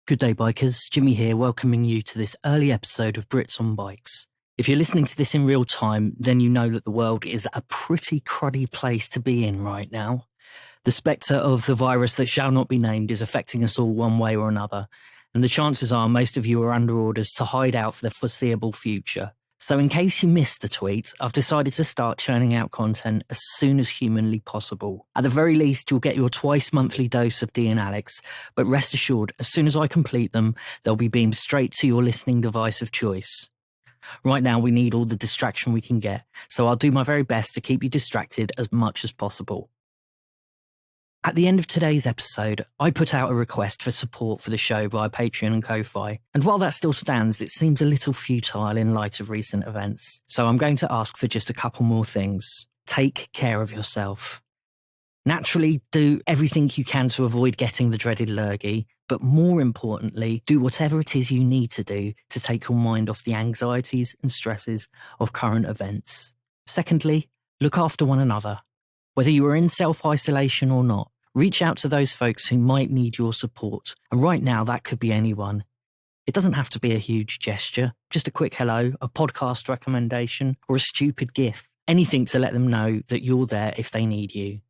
Good day, bikers. Jimmy here, welcoming you to this early episode of Brits on Bikes. If you're listening to this in real time, then you know that the world is a pretty cruddy place to be in right now. The spectre of the virus that shall not be named is affecting us all one way or another, and the chances are most of you are under orders to hide out for the foreseeable future. So in case you missed the tweet, I've decided to start churning out content as soon as humanly possible. At the very least, you'll get your twice monthly dose of Dee and Alex, but rest assured, as soon as I complete them, they'll be beamed straight to your listening device of choice. Right now, we need all the distraction we can get, so I'll do my very best to keep you distracted as much as possible. At the end of today's episode, I put out a request for support for the show via Patreon and Ko-Fi, and while that still stands, it seems a little futile in light of recent events. So I'm going to ask for just a couple more things. Take care of yourself. Naturally, do everything you can to avoid getting the dreaded lurgy, but more importantly, do whatever it is you need to do to take your mind off the anxieties and stresses of current events. Secondly, look after one another. Whether you are in self-isolation or not, reach out to those folks who might need your support. And right now, that could be anyone. It doesn't have to be a huge gesture, just a quick hello, a podcast recommendation, or a stupid GIF. Anything to let them know that you're there if they need you.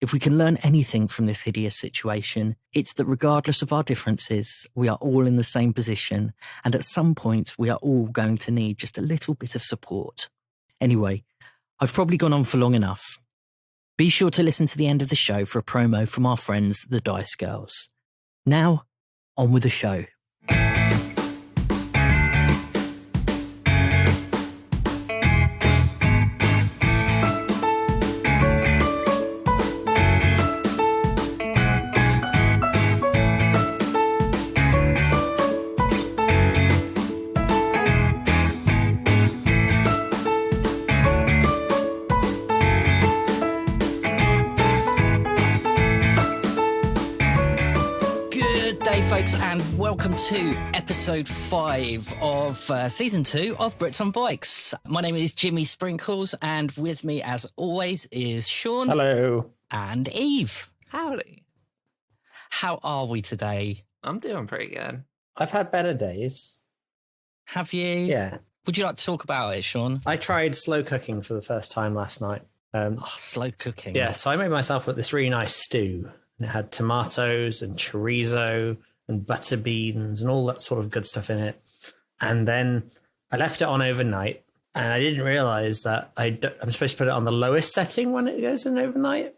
If we can learn anything from this hideous situation, it's that regardless of our differences, we are all in the same position, and at some point, we are all going to need just a little bit of support. Anyway, I've probably gone on for long enough. Be sure to listen to the end of the show for a promo from our friends, the Dice Girls. Now, on with the show. And welcome to episode 5 of season 2 of Brits on Bikes. My name is Jimmy Sprinkles, and with me, as always, is Sean. Hello. And Eve. Howdy. How are we today? I'm doing pretty good. I've had better days. Have you? Yeah. Would you like to talk about it, Sean? I tried slow cooking for the first time last night. Slow cooking. Yeah, so I made myself this really nice stew. And it had tomatoes and chorizo and butter beans and all that sort of good stuff in it. And then I left it on overnight, and I didn't realize that I'm supposed to put it on the lowest setting when it goes in overnight.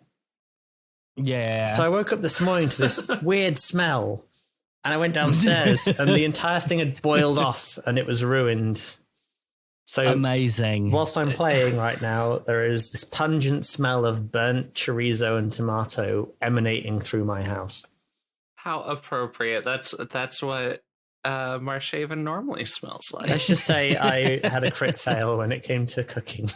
Yeah. So I woke up this morning to this weird smell, and I went downstairs and the entire thing had boiled off and it was ruined. So amazing. Whilst I'm playing right now, there is this pungent smell of burnt chorizo and tomato emanating through my house. How appropriate. That's what Marshaven normally smells like. Let's just say I had a crit fail when it came to cooking.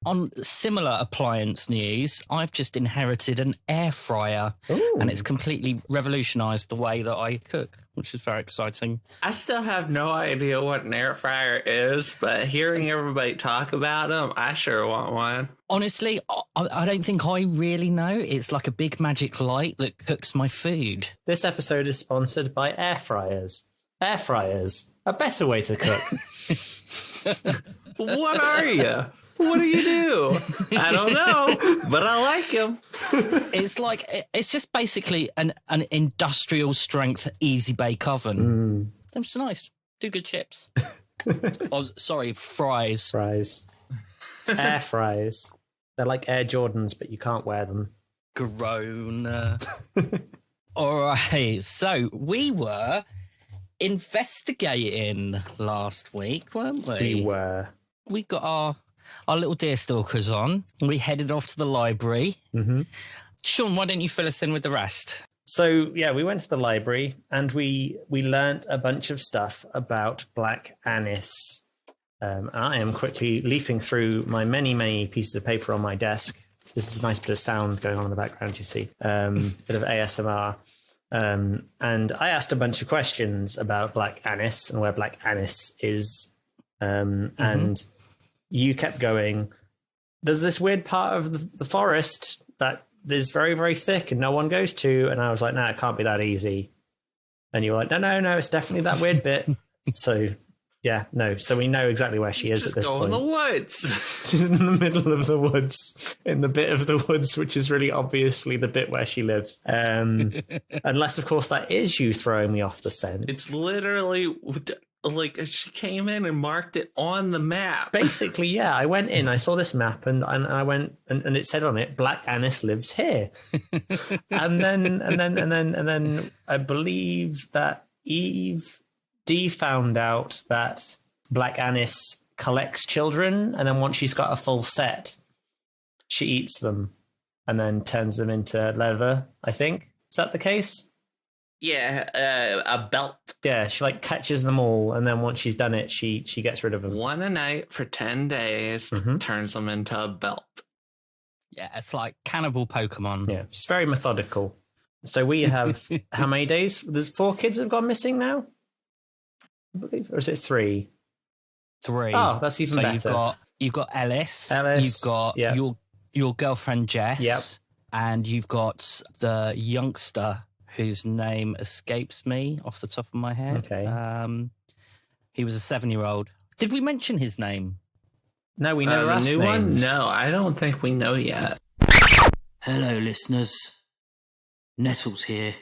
On similar appliance news, I've just inherited an air fryer. Ooh. And it's completely revolutionised the way that I cook, which is very exciting. I still have no idea what an air fryer is, but hearing everybody talk about them, I sure want one. Honestly, I don't think I really know. It's like a big magic light that cooks my food. This episode is sponsored by air fryers. Air fryers, a better way to cook. What are you? What do you do? I don't know, but I like them. It's just basically an industrial strength easy bake oven. They're just nice. Do good chips. Fries. Fries. Air fries. They're like Air Jordans, but you can't wear them. Grown. All right. So we were investigating last week, weren't we? We were. We got our little deer stalkers on. We headed off to the library. Mm-hmm. Sean, why don't you fill us in with the rest? So, yeah, we went to the library and we learnt a bunch of stuff about black anise. I am quickly leafing through my many, many pieces of paper on my desk. This is a nice bit of sound going on in the background, you see. Bit of ASMR. And I asked a bunch of questions about black anise and where black anise is. And you kept going, there's this weird part of the forest that is very, very thick and no one goes to. And I was like, no, it can't be that easy. And you were like, no, it's definitely that weird bit. So, yeah, no. So we know exactly where she is at this point. in the woods. She's in the middle of the woods, in the bit of the woods, which is really obviously the bit where she lives. Unless, of course, that is you throwing me off the scent. It's literally like she came in and marked it on the map. Basically, yeah. I went in, I saw this map, and I went, and it said on it, Black Anis lives here. and then I believe that Dee found out that Black Anis collects children, and then once she's got a full set, she eats them and then turns them into leather, I think. Is that the case? Yeah, a belt. Yeah, she like catches them all, and then once she's done it, she gets rid of them. One a night for 10 days, turns them into a belt. Yeah, it's like cannibal Pokemon. Yeah, she's very methodical. So we have, how many days? There's 4 kids have gone missing now? I believe, or is it 3? 3. Oh, that's even better. You've got Ellis. You've got your girlfriend Jess. Yep. And you've got the youngster whose name escapes me off the top of my head. Okay. He was a 7-year-old. Did we mention his name? No, we know the new names. one. No, I don't think we know yet. Hello, listeners. Nettles here.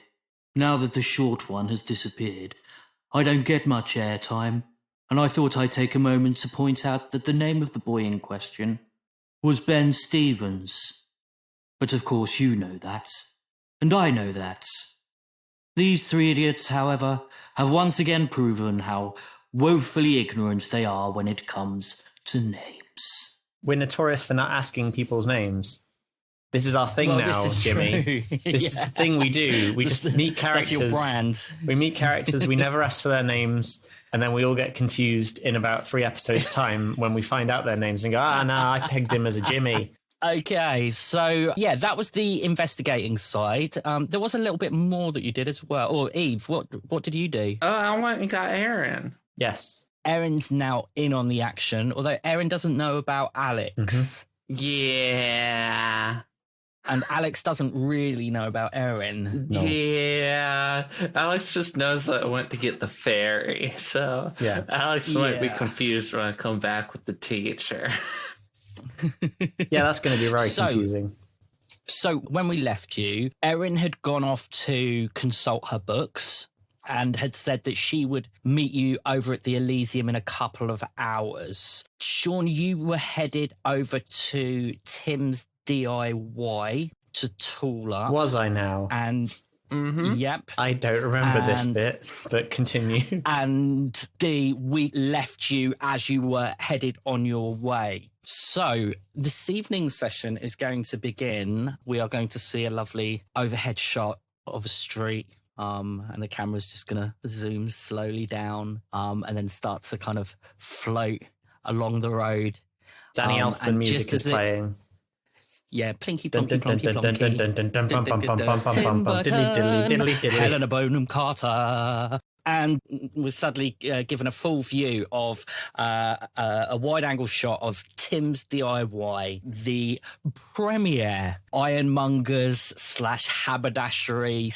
Now that the short one has disappeared, I don't get much airtime, and I thought I'd take a moment to point out that the name of the boy in question was Ben Stevens. But of course you know that, and I know that. These 3 idiots, however, have once again proven how woefully ignorant they are when it comes to names. We're notorious for not asking people's names. This is our thing now, this is Jimmy. True. This is the thing we do. We just meet characters. That's your brand. We meet characters. We never ask for their names, and then we all get confused in about 3 episodes' time when we find out their names and go, no, I pegged him as a Jimmy. Okay, so yeah, that was the investigating side. There was a little bit more that you did as well. Or Eve, what did you do? I went and got Aaron. Yes. Erin's now in on the action, although Erin doesn't know about Alex. Yeah. And Alex doesn't really know about Erin. No. Yeah. Alex just knows that I went to get the ferry. So Yeah. Alex might be confused when I come back with the teacher. Yeah, that's going to be very confusing. So when we left you, Erin had gone off to consult her books and had said that she would meet you over at the Elysium in a couple of hours. Sean, you were headed over to Tim's DIY to Tula. Was I now? And yep. I don't remember this bit, but continue. And we left you as you were headed on your way. So this evening's session is going to begin. We are going to see a lovely overhead shot of a street. And the camera's just going to zoom slowly down and then start to kind of float along the road. Danny Elfman music is playing. Yeah, plinky plonky plonky plonky. Helena Bonham Carter. And was suddenly given a full view of a wide-angle shot of Tim's DIY, the premier ironmongers / haberdashery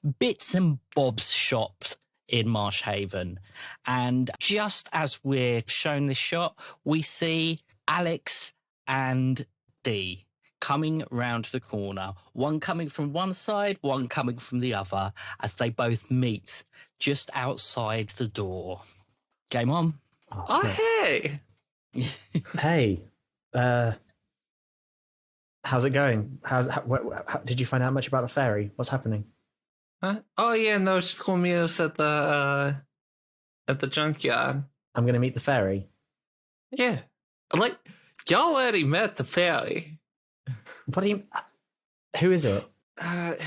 / bits and bobs shop in Marsh Haven. And just as we're shown this shot, we see Alex and Dee coming round the corner, one coming from one side, one coming from the other, as they both meet just outside the door. Game on. Hey! Hey, how's it going? How, did you find out much about the fairy? What's happening? Huh? Oh yeah, no, she's going to meet us at the junkyard. I'm going to meet the fairy. Yeah, like y'all already met the fairy. What do you? Who is it? Well,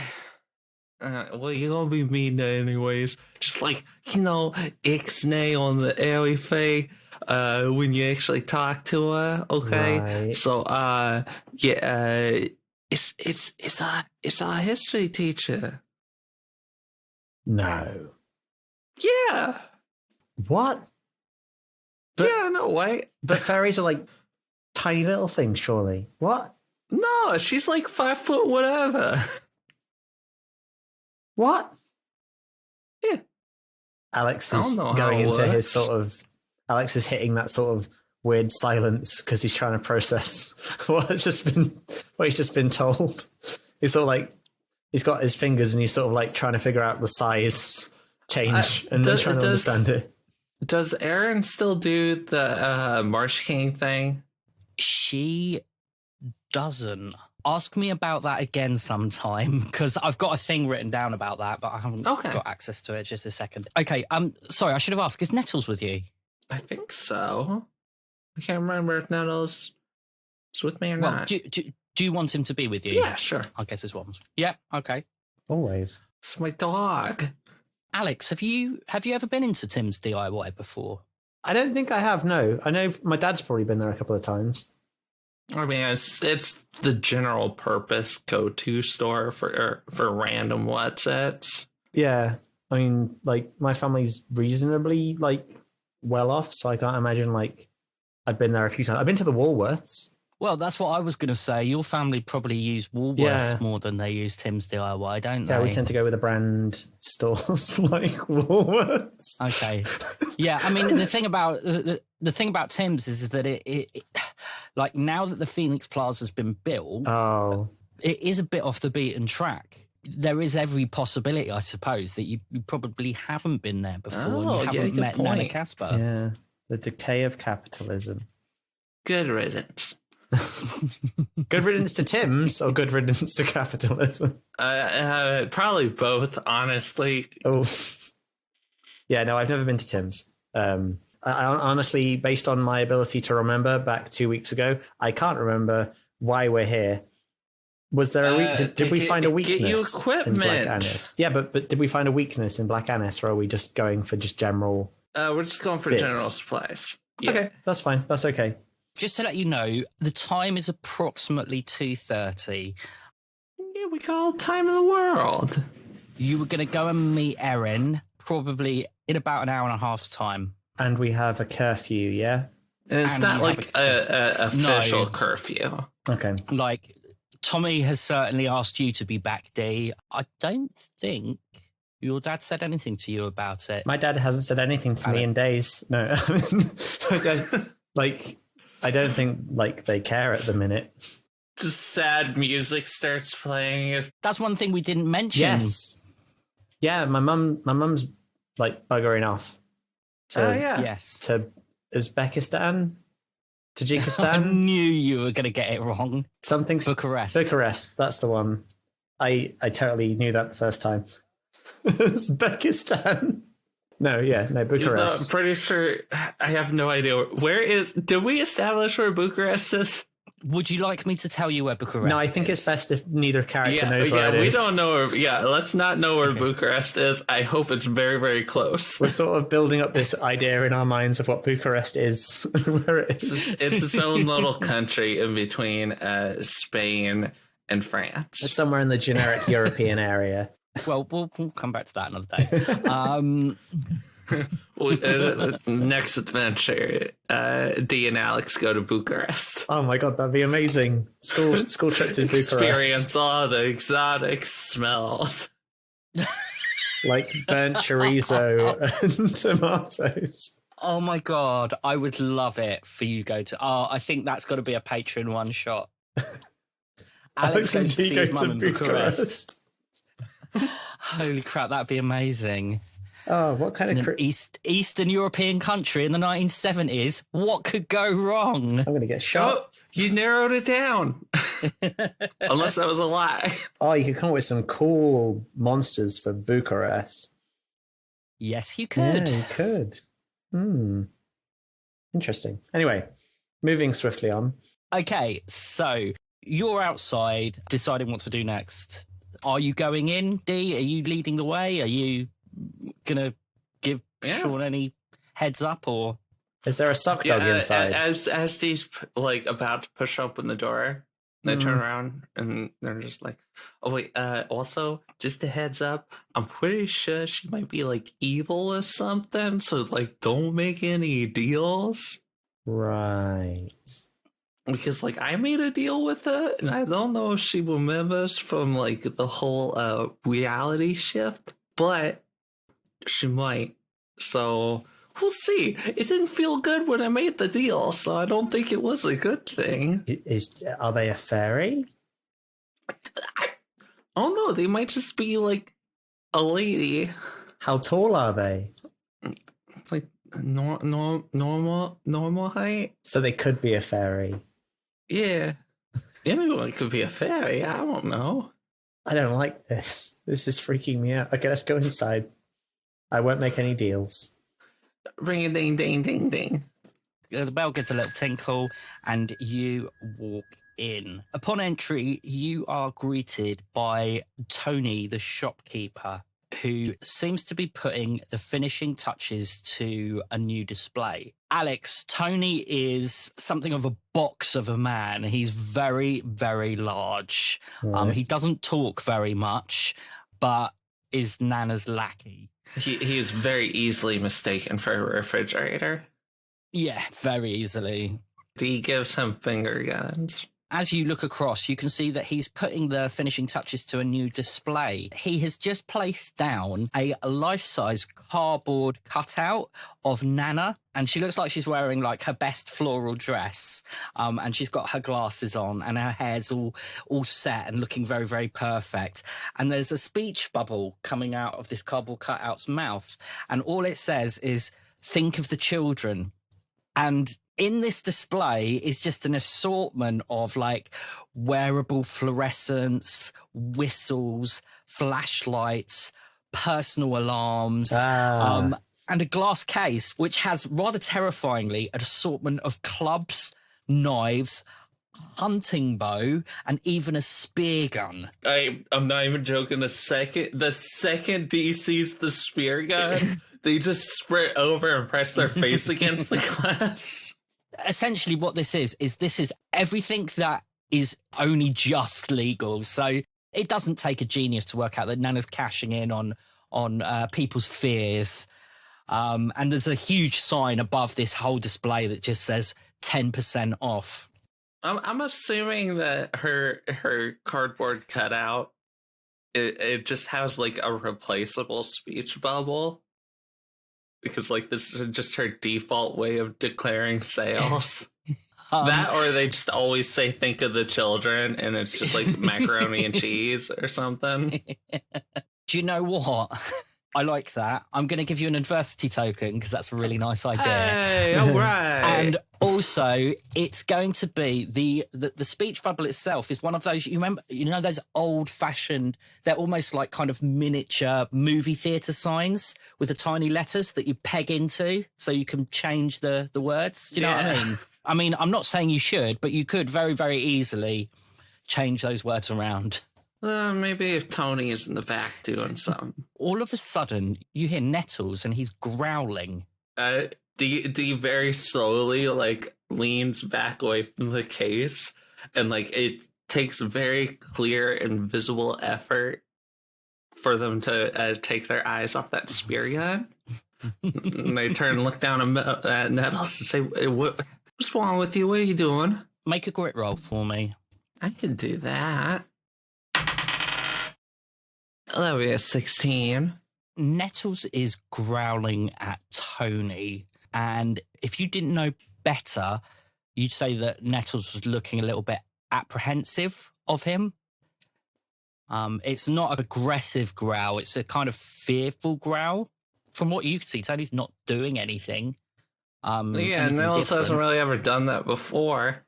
you're gonna be meeting her anyways. Just like, ixnay on the alley fay, when you actually talk to her, okay? Right. So, it's our history teacher. No. Yeah. What? But, yeah, no way. But fairies are like tiny little things, surely. What? No, she's like 5 foot whatever. What? Yeah. Alex I is don't know how going it into his works. sort of. Alex is hitting that sort of weird silence because he's trying to process what he's just been told. He's sort of like he's got his fingers and he's sort of like trying to figure out the size change and then trying to understand it. Does Erin still do the Marsh King thing? She doesn't. Ask me about that again sometime, because I've got a thing written down about that, but I haven't got access to it. Just a second. Okay, sorry, I should have asked. Is Nettles with you? I think so. I can't remember if Nettles is with me or not. Do you want him to be with you? Yeah, sure. I guess it's one. Yeah, okay. Always. It's my dog. Alex, have you ever been into Tim's DIY before? I don't think I have, no. I know my dad's probably been there a couple of times. I mean, it's the general purpose go-to store for random whatsits. Yeah. I mean, like, my family's reasonably, like, well off, so I can't imagine, like, I've been there a few times. I've been to the Woolworths. Well, that's what I was going to say. Your family probably use Woolworths more than they use Tim's DIY, don't they? Yeah, we tend to go with the brand stores like Woolworths. Okay. Yeah, I mean, the thing about Tim's is that it like, now that the Phoenix Plaza's been built, it is a bit off the beaten track. There is every possibility, I suppose, that you probably haven't been there before and you haven't met Nana Casper. Yeah, the decay of capitalism. Good riddance. Good riddance to Tim's or good riddance to capitalism? Probably both, honestly. Oh, yeah, no, I've never been to Tim's. I honestly, based on my ability to remember back 2 weeks ago, I can't remember why we're here. Was there a did we find a weakness get you equipment. in Black Annis? Yeah, but did we find a weakness in Black Annis, or are we just going for just general? We're just going for bits? general supplies. Yeah. Okay, that's fine. That's okay. Just to let you know, the time is approximately 2:30. Yeah, we got all the time in the world. You were going to go and meet Erin probably in about an hour and a half's time. And we have a curfew, yeah? And it's not like a official curfew. Okay. Like, Tommy has certainly asked you to be back, Dee. I don't think your dad said anything to you about it. My dad hasn't said anything to me in days. No. I don't think, like, they care at the minute. Just sad music starts playing. That's one thing we didn't mention. Yes. Yeah, my mum's, like, buggering off to Uzbekistan? Tajikistan? I knew you were going to get it wrong. Something. Bucharest. Bucharest, that's the one. I totally knew that the first time. Uzbekistan. No, Bucharest. You know, I'm pretty sure. I have no idea. Did we establish where Bucharest is? Would you like me to tell you where Bucharest is? No, I think it's best if neither character knows where it is. We don't know let's not know where Bucharest is. I hope it's very, very close. We're sort of building up this idea in our minds of what Bucharest is, where it is. It's its own little country in between Spain and France. It's somewhere in the generic European area. Well, we'll come back to that another day. Next adventure, Dee and Alex go to Bucharest. Oh my god, that'd be amazing. School trip to Bucharest. Experience all the exotic smells. Like burnt chorizo and tomatoes. Oh my god, I would love it for you to go to... I think that's got to be a Patreon one shot. Alex goes to see his mum in Bucharest. Holy crap, that'd be amazing. Oh, what kind of... Eastern European country in the 1970s? What could go wrong? I'm going to get shot. Oh, you narrowed it down. Unless that was a lie. Oh, you could come up with some cool monsters for Bucharest. Yes, you could. Yeah, you could. Interesting. Anyway, moving swiftly on. Okay, so you're outside deciding what to do next. Are you going in, Dee? Are you leading the way? Are you going to give Sean any heads up, or... Is there a sock dog inside? As Dee's like about to push open the door, they turn around and they're just like, oh wait, also just a heads up, I'm pretty sure she might be like evil or something, so like don't make any deals. Right. Because like I made a deal with her and I don't know if she remembers from like the whole reality shift, but she might. So we'll see. It didn't feel good when I made the deal, so I don't think it was a good thing. Are they a fairy? I don't know. They might just be like a lady. How tall are they? Like normal height. So they could be a fairy. Yeah. Anyone could be a fairy. I don't know. I don't like this. This is freaking me out. Okay, let's go inside. I won't make any deals. Ring a ding ding ding ding. The bell gets a little tinkle and you walk in. Upon entry, you are greeted by Tony, the shopkeeper, who seems to be putting the finishing touches to a new display. Alex, Tony is something of a box of a man. He's very, very large. Right. He doesn't talk very much, but is Nana's lackey. He is very easily mistaken for a refrigerator. Yeah, very easily. He gives him finger guns. As you look across, you can see that he's putting the finishing touches to a new display. He has just placed down a life-size cardboard cutout of Nana, and she looks like she's wearing like her best floral dress, and she's got her glasses on, and her hair's all set and looking very, very perfect. And there's a speech bubble coming out of this cardboard cutout's mouth, and all it says is, "Think of the children." And in this display is just an assortment of like wearable fluorescents, whistles, flashlights, personal alarms, and a glass case, which has rather terrifyingly an assortment of clubs, knives, hunting bow, and even a spear gun. I'm not even joking. The second D sees the spear gun, they just sprint over and press their face against the glass. Essentially what this is everything that is only just legal. So it doesn't take a genius to work out that Nana's cashing in on people's fears. And there's a huge sign above this whole display that just says 10% off. I'm assuming that her cardboard cutout, it just has like a replaceable speech bubble. Because like this is just her default way of declaring sales. That, or they just always say "think of the children" and it's just like macaroni and cheese or something. Do you know what? I like that. I'm going to give you an adversity token because that's a really nice idea. Hey, all right. And also, it's going to be the speech bubble itself is one of those. You know those old-fashioned. They're almost like kind of miniature movie theatre signs with the tiny letters that you peg into, so you can change the words. Do you know what I mean? I mean, I'm not saying you should, but you could very, very easily change those words around. Maybe if Tony is in the back doing something. All of a sudden, you hear Nettles, and he's growling. D very slowly like leans back away from the case, and like it takes very clear and visible effort for them to take their eyes off that spear gun. And they turn and look down at Nettles and say, "What's wrong with you? What are you doing?" Make a grit roll for me. I can do that. That'll be a 16. Nettles is growling at Tony, and if you didn't know better, you'd say that Nettles was looking a little bit apprehensive of him. It's not an aggressive growl, it's a kind of fearful growl. From what you can see, Tony's not doing anything. Nettles hasn't really ever done that before.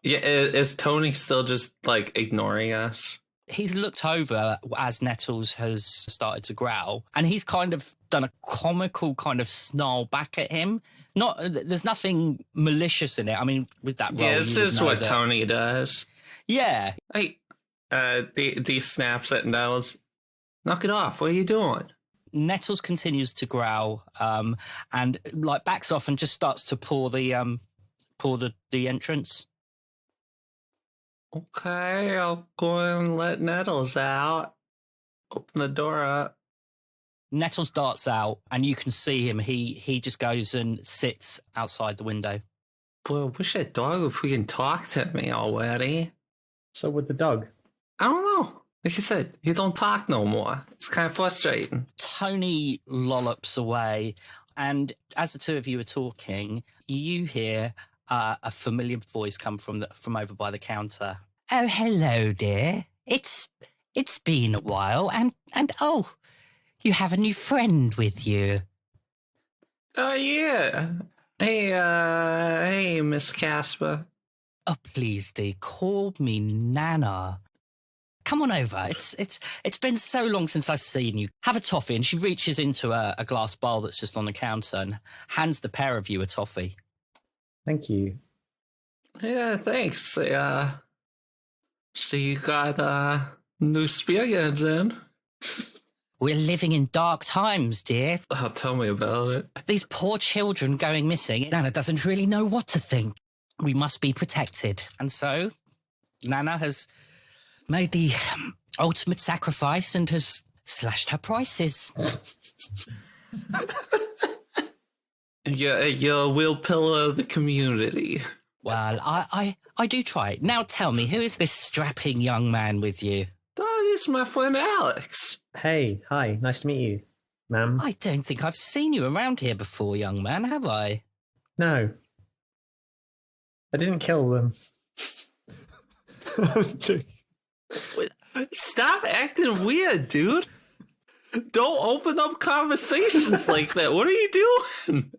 Yeah, is Tony still just like ignoring us? He's looked over as Nettles has started to growl, and he's kind of done a comical kind of snarl back at him. There's nothing malicious in it. I mean, with that roll, this is what Tony does. Yeah. Hey, D snaps at Nettles. Knock it off. What are you doing? Nettles continues to growl, and like backs off and just starts to pour the entrance. Okay, I'll go and let Nettles out. Open the door up. Nettles darts out, and you can see him. He just goes and sits outside the window. Boy, I wish that dog if we can talk to me already. So with the dog? I don't know. Like I said, he don't talk no more. It's kind of frustrating. Tony lollops away, and as the two of you are talking, you hear a familiar voice come from over by the counter. Oh, hello, dear. It's been a while, and oh, you have a new friend with you. Oh, yeah. Hey, Miss Casper. Oh, please, dear, call me Nana. Come on over. It's been so long since I've seen you. Have a toffee. And she reaches into a glass bowl that's just on the counter and hands the pair of you a toffee. Thank you. Yeah, thanks. So you got new spearheads in? We're living in dark times, dear. Oh, tell me about it. These poor children going missing. Nana doesn't really know what to think. We must be protected. And so Nana has made the ultimate sacrifice and has slashed her prices. You're a real pillar of the community. Well, I do try. Now tell me, who is this strapping young man with you? Oh, he's my friend Alex. Hey, hi, nice to meet you, ma'am. I don't think I've seen you around here before, young man, have I? No. I didn't kill them. Stop acting weird, dude. Don't open up conversations like that. What are you doing?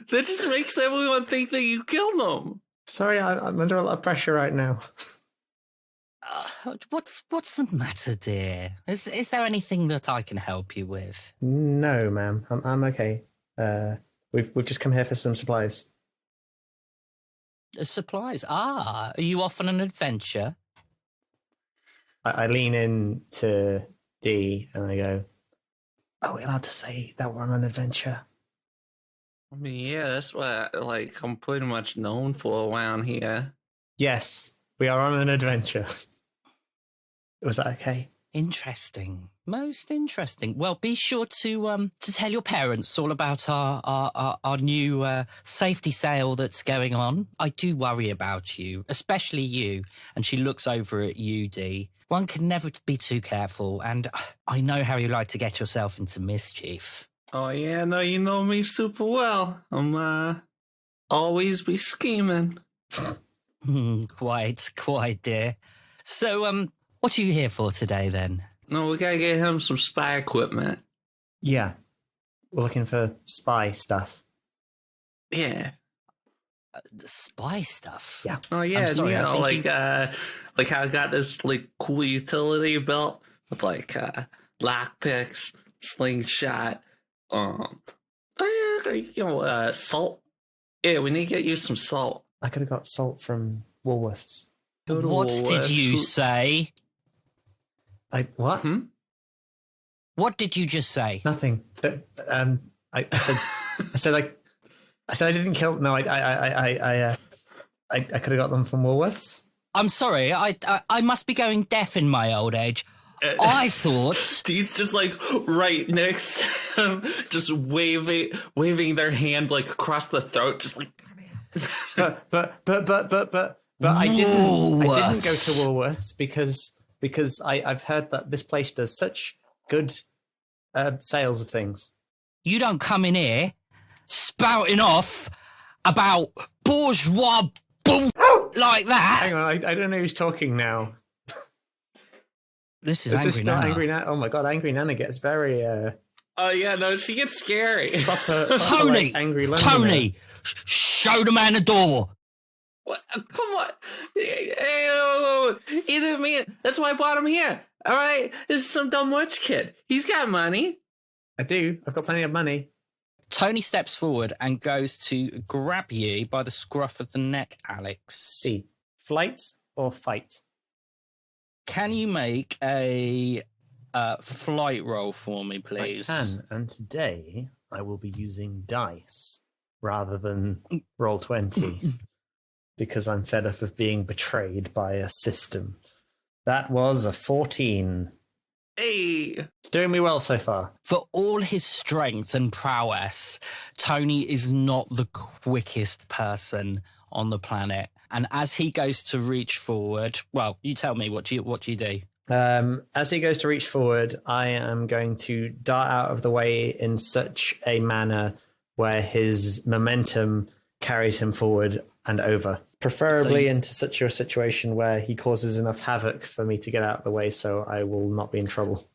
That just makes everyone think that you killed them. Sorry, I'm under a lot of pressure right now. What's the matter, dear? Is there anything that I can help you with? No, ma'am. I'm okay. We've just come here for some supplies. Supplies? Ah, are you off on an adventure? I lean in to D and I go, "Are we allowed to say that we're on an adventure?" I mean, yeah, that's what I'm pretty much known for around here. Yes, we are on an adventure. Was that okay? Interesting. Most interesting. Well, be sure to tell your parents all about our new safety sale that's going on. I do worry about you, especially you. And she looks over at you, Dee. One can never be too careful, and I know how you like to get yourself into mischief. Oh, yeah, no, you know me super well. I'm always be scheming. Quite, dear. So, what are you here for today, then? No, we gotta get him some spy equipment. Yeah. We're looking for spy stuff. Yeah. The spy stuff? Yeah. Oh, yeah, I'm sorry, you know, I think like how I got this, cool utility belt with, lockpicks, slingshot, salt. Yeah, we need to get you some salt. I could have got salt from Woolworths. What did you say? What? What did you just say? Nothing. But I said I didn't kill. No, I could have got them from Woolworths. I'm sorry. I must be going deaf in my old age. I thought He's just right next to him, just waving their hand across the throat, just But I didn't go to Woolworths because I've heard that this place does such good sales of things. you don't come in here spouting off about bourgeois bull like that. Hang on, I don't know who's talking now. This is Is Angry this still Nana. Angry Nana? Oh my god, Angry Nana gets very oh yeah, no, she gets scary. proper Tony! angry Londoner. Tony! Show the man the door! What? Come on. Either me. That's why I brought him here. All right, this is some dumb rich kid. He's got money. I do. I've got plenty of money. Tony steps forward and goes to grab you by the scruff of the neck, Alex. C. Flight or fight? Can you make a flight roll for me, please? I can, and today I will be using dice rather than roll 20 because I'm fed up of being betrayed by a system. That was a 14. Hey. It's doing me well so far. For all his strength and prowess, Tony is not the quickest person on the planet. And as he goes to reach forward, well, you tell me, what do you do? As he goes to reach forward, I am going to dart out of the way in such a manner where his momentum carries him forward and over. Preferably into such a situation where he causes enough havoc for me to get out of the way so I will not be in trouble.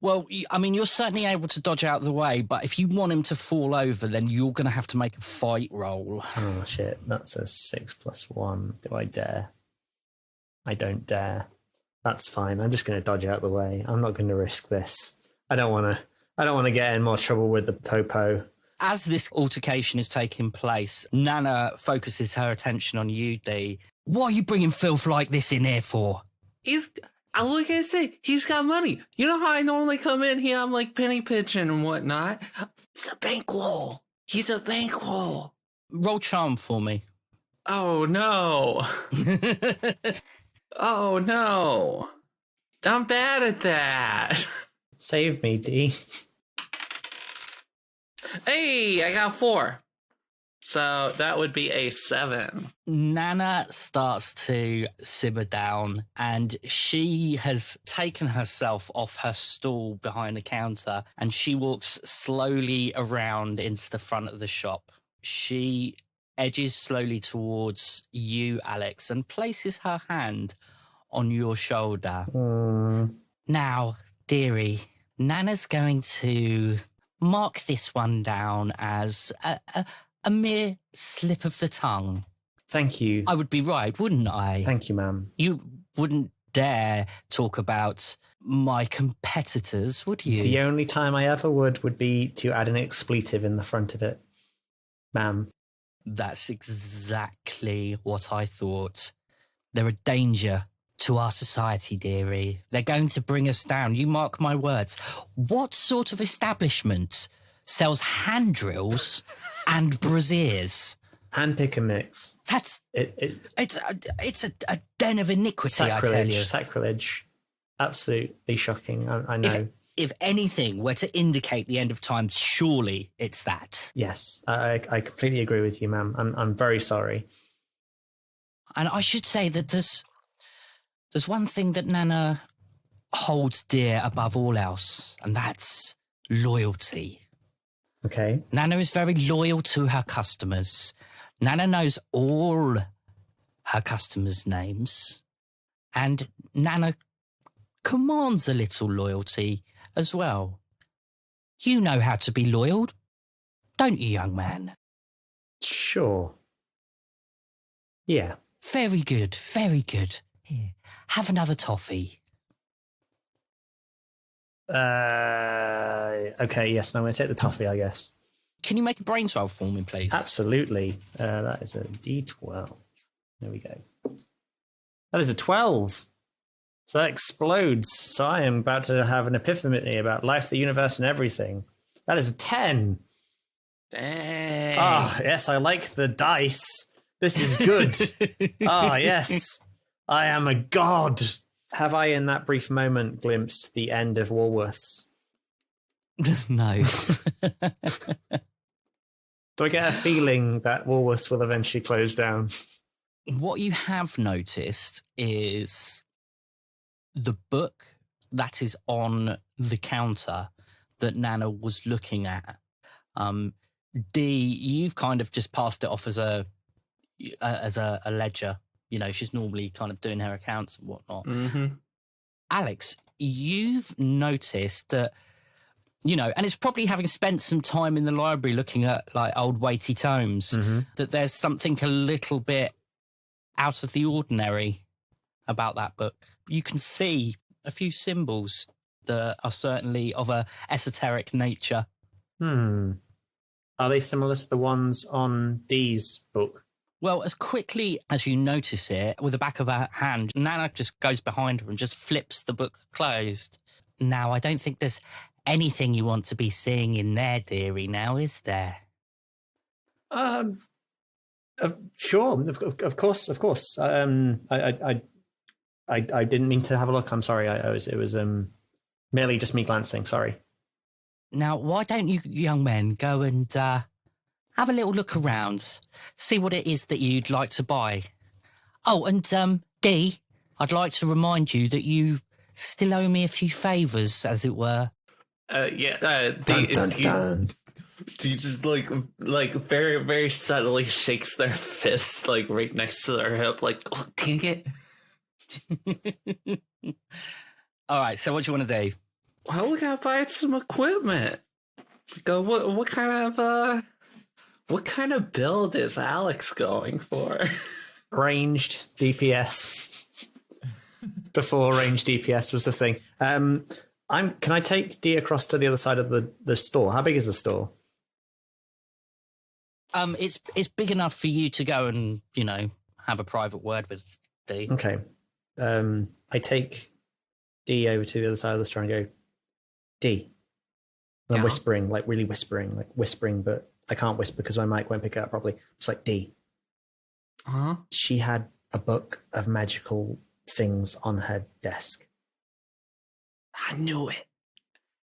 Well, I mean, you're certainly able to dodge out of the way, but if you want him to fall over, then you're going to have to make a fight roll. Oh, shit. That's a 6+1. Do I dare? I don't dare. That's fine. I'm just going to dodge out of the way. I'm not going to risk this. I don't want to get in more trouble with the popo. As this altercation is taking place, Nana focuses her attention on you, Dee. What are you bringing filth like this in here for? Like I say, he's got money. You know how I normally come in here, I'm like penny pinching and whatnot. It's a bankroll. He's a bankroll. Roll charm for me. Oh, no. Oh, no. I'm bad at that. Save me, Dee. Hey, I got 4. So that would be a 7. Nana starts to simmer down, and she has taken herself off her stool behind the counter, and she walks slowly around into the front of the shop. She edges slowly towards you, Alex, and places her hand on your shoulder. Now, dearie, Nana's going to mark this one down as a mere slip of the tongue. Thank you. I would be right, wouldn't I? Thank you, ma'am. You wouldn't dare talk about my competitors, would you? The only time I ever would be to add an expletive in the front of it, ma'am. That's exactly what I thought. They're a danger to our society, dearie. They're going to bring us down. You mark my words. What sort of establishment sells hand drills and brassiers? Hand pick and mix. That's it's a den of iniquity, sacrilege, I tell you. Sacrilege. Absolutely shocking. I know. If anything were to indicate the end of times, surely it's that. Yes, I completely agree with you, ma'am. I'm very sorry. And I should say that there's one thing that Nana holds dear above all else, and that's loyalty. Okay. Nana is very loyal to her customers. Nana knows all her customers' names, and Nana commands a little loyalty as well. You know how to be loyal, don't you, young man? Sure. Yeah. Very good, very good. Here, have another toffee. Okay, yes, no, I'm going to take the toffee, I guess. Can you make a brains roll for me, please? Absolutely. That is a D12. There we go. That is a 12. So that explodes. So I am about to have an epiphany about life, the universe, and everything. That is a 10. Dang. Ah, yes, I like the dice. This is good. Ah, yes. I am a god. Have I, in that brief moment, glimpsed the end of Woolworths? No. Do I get a feeling that Woolworths will eventually close down? What you have noticed is the book that is on the counter that Nana was looking at. Dee, you've kind of just passed it off as a ledger. You know, she's normally kind of doing her accounts and whatnot. Mm-hmm. Alex, you've noticed that, you know, and it's probably having spent some time in the library looking at like old weighty tomes, that there's something a little bit out of the ordinary about that book. You can see a few symbols that are certainly of a esoteric nature. Are they similar to the ones on Dee's book? Well, as quickly as you notice it, with the back of her hand, Nana just goes behind her and just flips the book closed. Now, I don't think there's anything you want to be seeing in there, dearie, now, is there? Sure, of course. I didn't mean to have a look. I'm sorry. It was merely just me glancing. Sorry. Now, why don't you young men go and have a little look around, see what it is that you'd like to buy. Oh, and Dee, I'd like to remind you that you Still owe me a few favours, as it were. Do you just like very, very subtly shakes their fist like right next to their hip, like, oh, dang it. All right, so what do you want to do? Well, we gotta buy some equipment. Go. What kind of build is Alex going for? Ranged DPS. Before ranged DPS was a thing. Can I take D across to the other side of the store? How big is the store? It's big enough for you to go and, have a private word with D. Okay. I take D over to the other side of the store and go, D. And I'm whispering, like really whispering, but I can't whisper because my mic won't pick it up properly. It's like, D. Huh? She had a book of magical things on her desk. I knew it.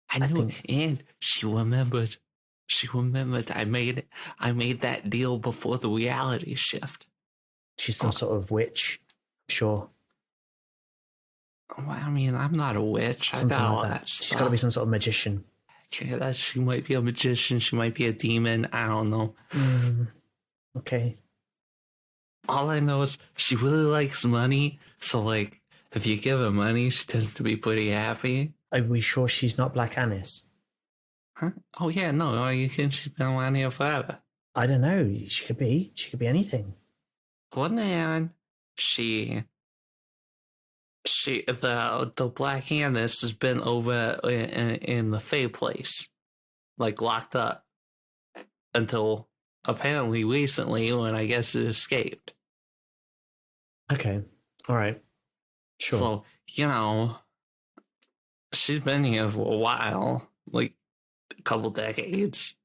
I knew it. And she remembered. I made that deal before the reality shift. She's some sort of witch, I'm sure. Well, I mean, I'm not a witch. Something like that. She's got to be some sort of magician. Okay, she might be a magician. She might be a demon. I don't know. Okay. All I know is she really likes money. So, like, if you give her money, she tends to be pretty happy. Are we sure she's not Black Annis? Huh? Oh, yeah, no. You think she's been around here forever? I don't know. She could be. She could be anything. One hand, the Black Annis has been over in the Fae place, like locked up until apparently recently when I guess it escaped. Okay. All right. Sure. So, she's been here for a while, like a couple decades.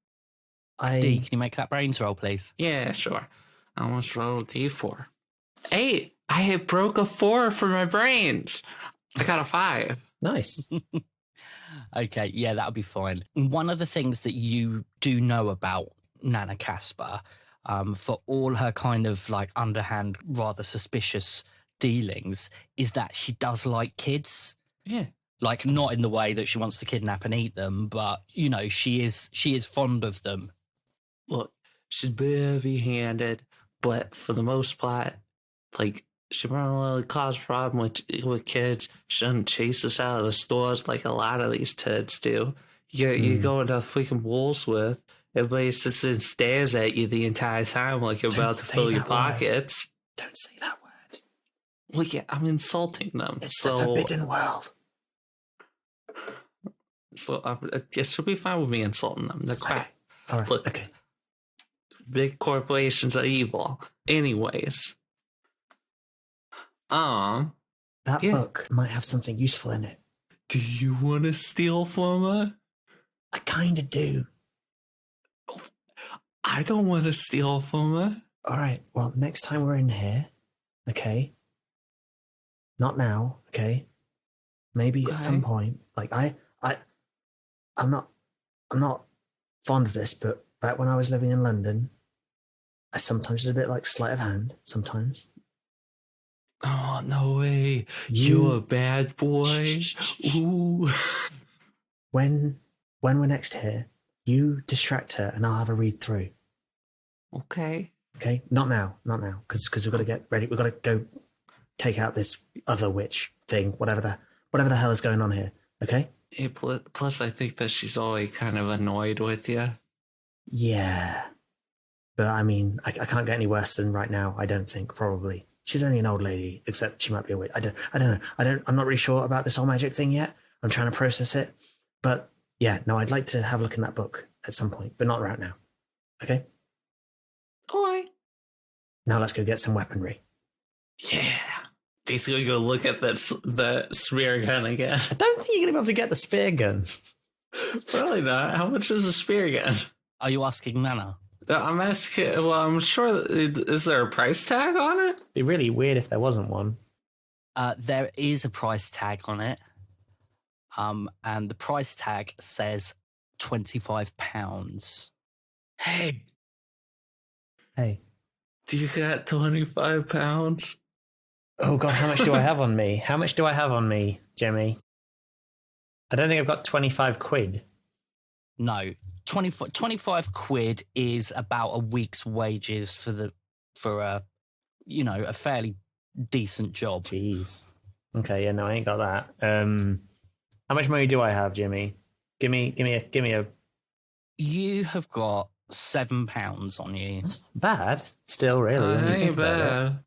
D, can you make that brains roll, please? Yeah, sure. I almost rolled a D4. 8! I had broke a 4 for my brains. I got a 5. Nice. Okay, yeah, that'll be fine. One of the things that you do know about Nana Casper, for all her kind of like underhand, rather suspicious dealings, is that she does like kids. Yeah. Like, not in the way that she wants to kidnap and eat them, but, she is fond of them. Look, she's heavy-handed, but for the most part, like, she won't really cause problems with kids. She doesn't chase us out of the stores like a lot of these turds do. You go into freaking Woolsworth, everybody sits and stares at you the entire time like you're about to fill your pockets. Don't say that word. Well, yeah, I'm insulting them. It's the forbidden world. So it should be fine with me insulting them. They're crap. Okay. All right. Look, okay. Big corporations are evil. Anyways. That book might have something useful in it. Do you want to steal from her? I kind of do. I don't want to steal from her. All right. Well, next time we're in here, okay? Not now, okay? Maybe at some point. Like I'm not fond of this, but back when I was living in London, I sometimes did a bit like sleight of hand. Sometimes. Oh, no way. You're a bad boy. Ooh. When we're next here, you distract her and I'll have a read through. Okay. Okay? Not now. Because we've got to get ready. We've got to go take out this other witch thing, whatever the hell is going on here. Okay? Yeah, plus, I think that she's always kind of annoyed with you. Yeah. But I mean, I can't get any worse than right now, I don't think, probably. She's only an old lady, except she might be a witch. I don't know. I'm not really sure about this whole magic thing yet. I'm trying to process it. But yeah, no, I'd like to have a look in that book at some point, but not right now. Okay? All right. Now let's go get some weaponry. Yeah. Dave's gonna go look at the spear gun again. I don't think you're gonna be able to get the spear gun. Probably not. How much is a spear gun? Are you asking Nana? I'm asking. Well, I'm sure. Is there a price tag on it? It'd be really weird if there wasn't one. There is a price tag on it. And the price tag says £25. Hey. Do you got £25? Oh God, how much do I have on me? How much do I have on me, Jimmy? I don't think I've got 25 quid. No, 25 quid is about a week's wages for a fairly decent job. Jeez. Okay, yeah, no, I ain't got that. How much money do I have, Jimmy? Give me a. You have got £7 on you. That's not bad. Still, really. When you think Ain't about it. bad.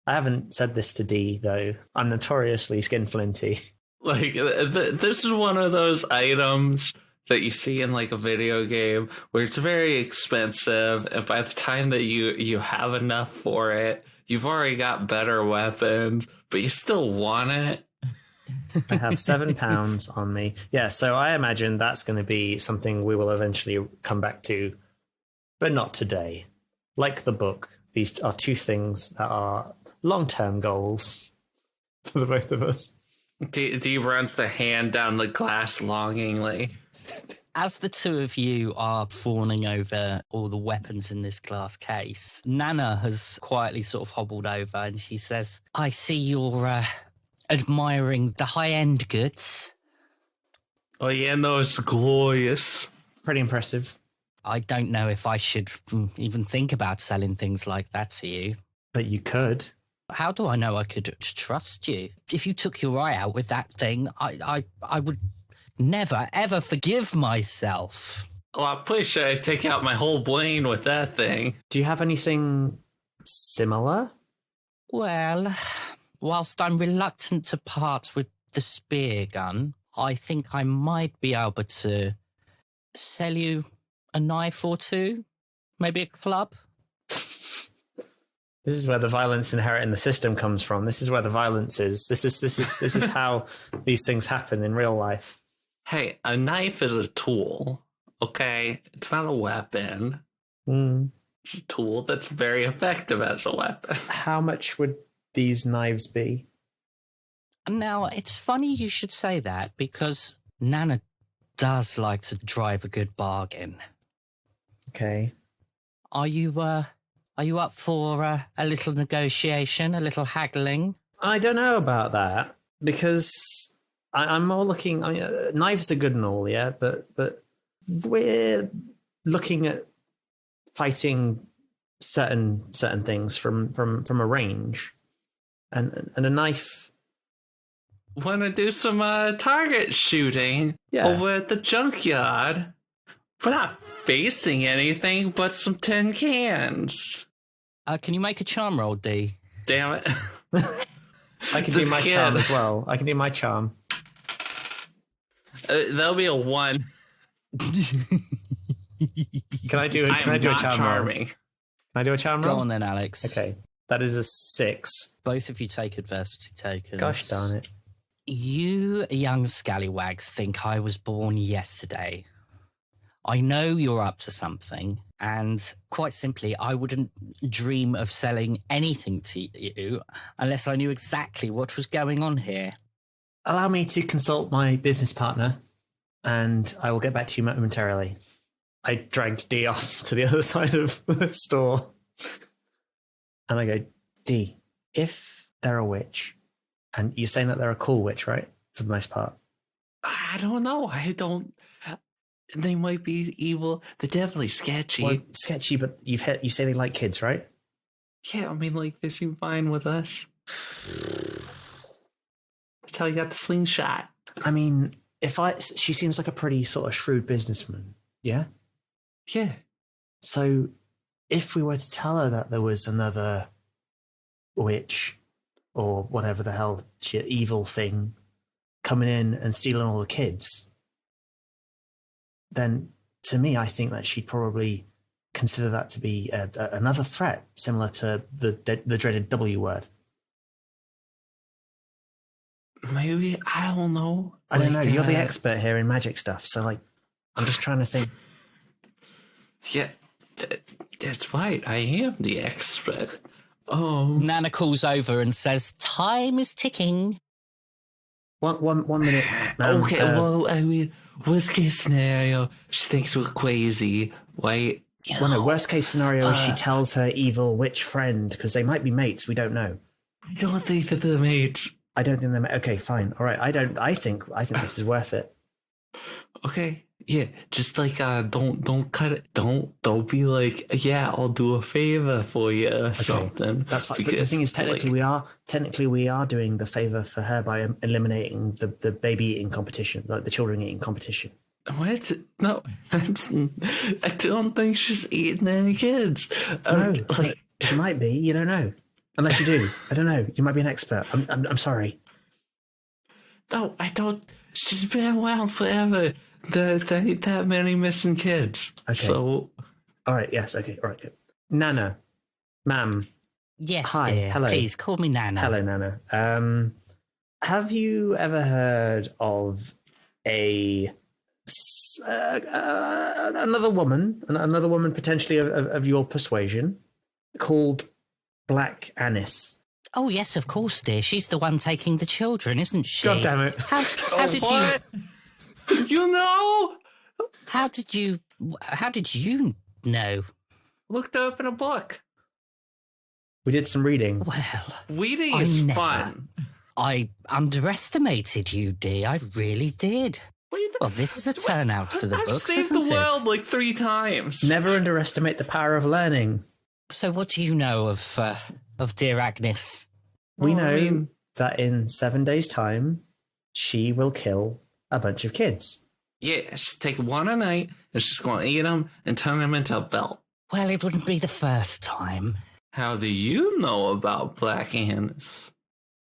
I haven't said this to Dee though. I'm notoriously skinflinty. Like, this is one of those items that you see in like a video game where it's very expensive, and by the time that you have enough for it, you've already got better weapons, but you still want it. I have £7 on me. Yeah, so I imagine that's going to be something we will eventually come back to, but not today. Like the book, these are two things that are long-term goals for the both of us. Dee runs the hand down the glass longingly. As the two of you are fawning over all the weapons in this glass case, Nana has quietly sort of hobbled over and she says, I see you're admiring the high-end goods. Oh yeah, no, it's glorious. Pretty impressive. I don't know if I should even think about selling things like that to you. But you could. How do I know I could trust you? If you took your eye out with that thing, I would never, ever forgive myself. Well, I'm pretty sure I'd take out my whole brain with that thing. Do you have anything similar? Well, whilst I'm reluctant to part with the spear gun, I think I might be able to sell you a knife or two, maybe a club. This is where the violence inherent in the system comes from. This is where the violence is. This is how these things happen in real life. Hey, a knife is a tool, okay? It's not a weapon. It's a tool that's very effective as a weapon. How much would these knives be? Now, it's funny you should say that because Nana does like to drive a good bargain. Okay. Are you up for a little negotiation, a little haggling? I don't know about that because I'm more looking. Knives are good and all, yeah, but we're looking at fighting certain things from a range, and a knife. Want to do some target shooting over at the junkyard? We're not facing anything but some tin cans. Can you make a charm roll, D? Damn it. I can do my charm as well. I can do my charm. That'll be a 1. Can I do a charm charming. roll? Can I do a charm roll? Go on then, Alex. Okay. That is a 6. Both of you take adversity tokens. Gosh darn it. You young scallywags think I was born yesterday. I know you're up to something, and quite simply, I wouldn't dream of selling anything to you unless I knew exactly what was going on here. Allow me to consult my business partner, and I will get back to you momentarily. I drag Dee off to the other side of the store, and I go, Dee, if they're a witch, and you're saying that they're a cool witch, right? For the most part. I don't know. They might be evil. They're definitely sketchy. Well, sketchy, but you say they like kids, right? Yeah, I mean, like, they seem fine with us. That's how you got the slingshot. I mean, she seems like a pretty sort of shrewd businessman, yeah? Yeah. So if we were to tell her that there was another witch or whatever the hell evil thing coming in and stealing all the kids, then to me, I think that she'd probably consider that to be another threat, similar to the dreaded W word. Maybe, I don't know. I don't know. You're the expert here in magic stuff, so like, I'm just trying to think. Yeah, that's right. I am the expert. Nana calls over and says, "Time is ticking." One minute. Okay, well, I mean, worst case scenario, she thinks we're crazy, right? Well, no, worst case scenario is she tells her evil witch friend, because they might be mates, we don't know. I don't think that they're mates. I don't think they're okay. Fine, all right. I think this is worth it. Okay, yeah, just like don't cut it. Don't be like, yeah, I'll do a favor for you or something. That's fine. But the thing is, technically we are doing the favor for her by eliminating the baby eating competition, like the children eating competition. What? No, I don't think she's eating any kids. No, she might be. You don't know, unless you do. I don't know. You might be an expert. I'm sorry. No, I don't. She's been around forever. There ain't that many missing kids. Okay. So, all right. Yes. Okay. All right. Good. Nana, ma'am. Yes, Hi. dear. Hello. Please call me Nana. Hello, Nana. Have you ever heard of another woman potentially of your persuasion called Black Anis? Oh, yes, of course, dear. She's the one taking the children, isn't she? God damn it. How did what? You know? How did you know? Looked up in a book. We did some reading. Well, Reading I is never- fun. I underestimated you, dear. I really did. Well, this is a turnout for the I've books, saved isn't the world it? like 3 times. Never underestimate the power of learning. So what do you know of dear Agnes? We Well, know I mean- that in 7 days' time, she will kill a bunch of kids. Yeah, she's taking one a night, and she's going to eat them and turn them into a belt. Well, it wouldn't be the first time. How do you know about Black Anis?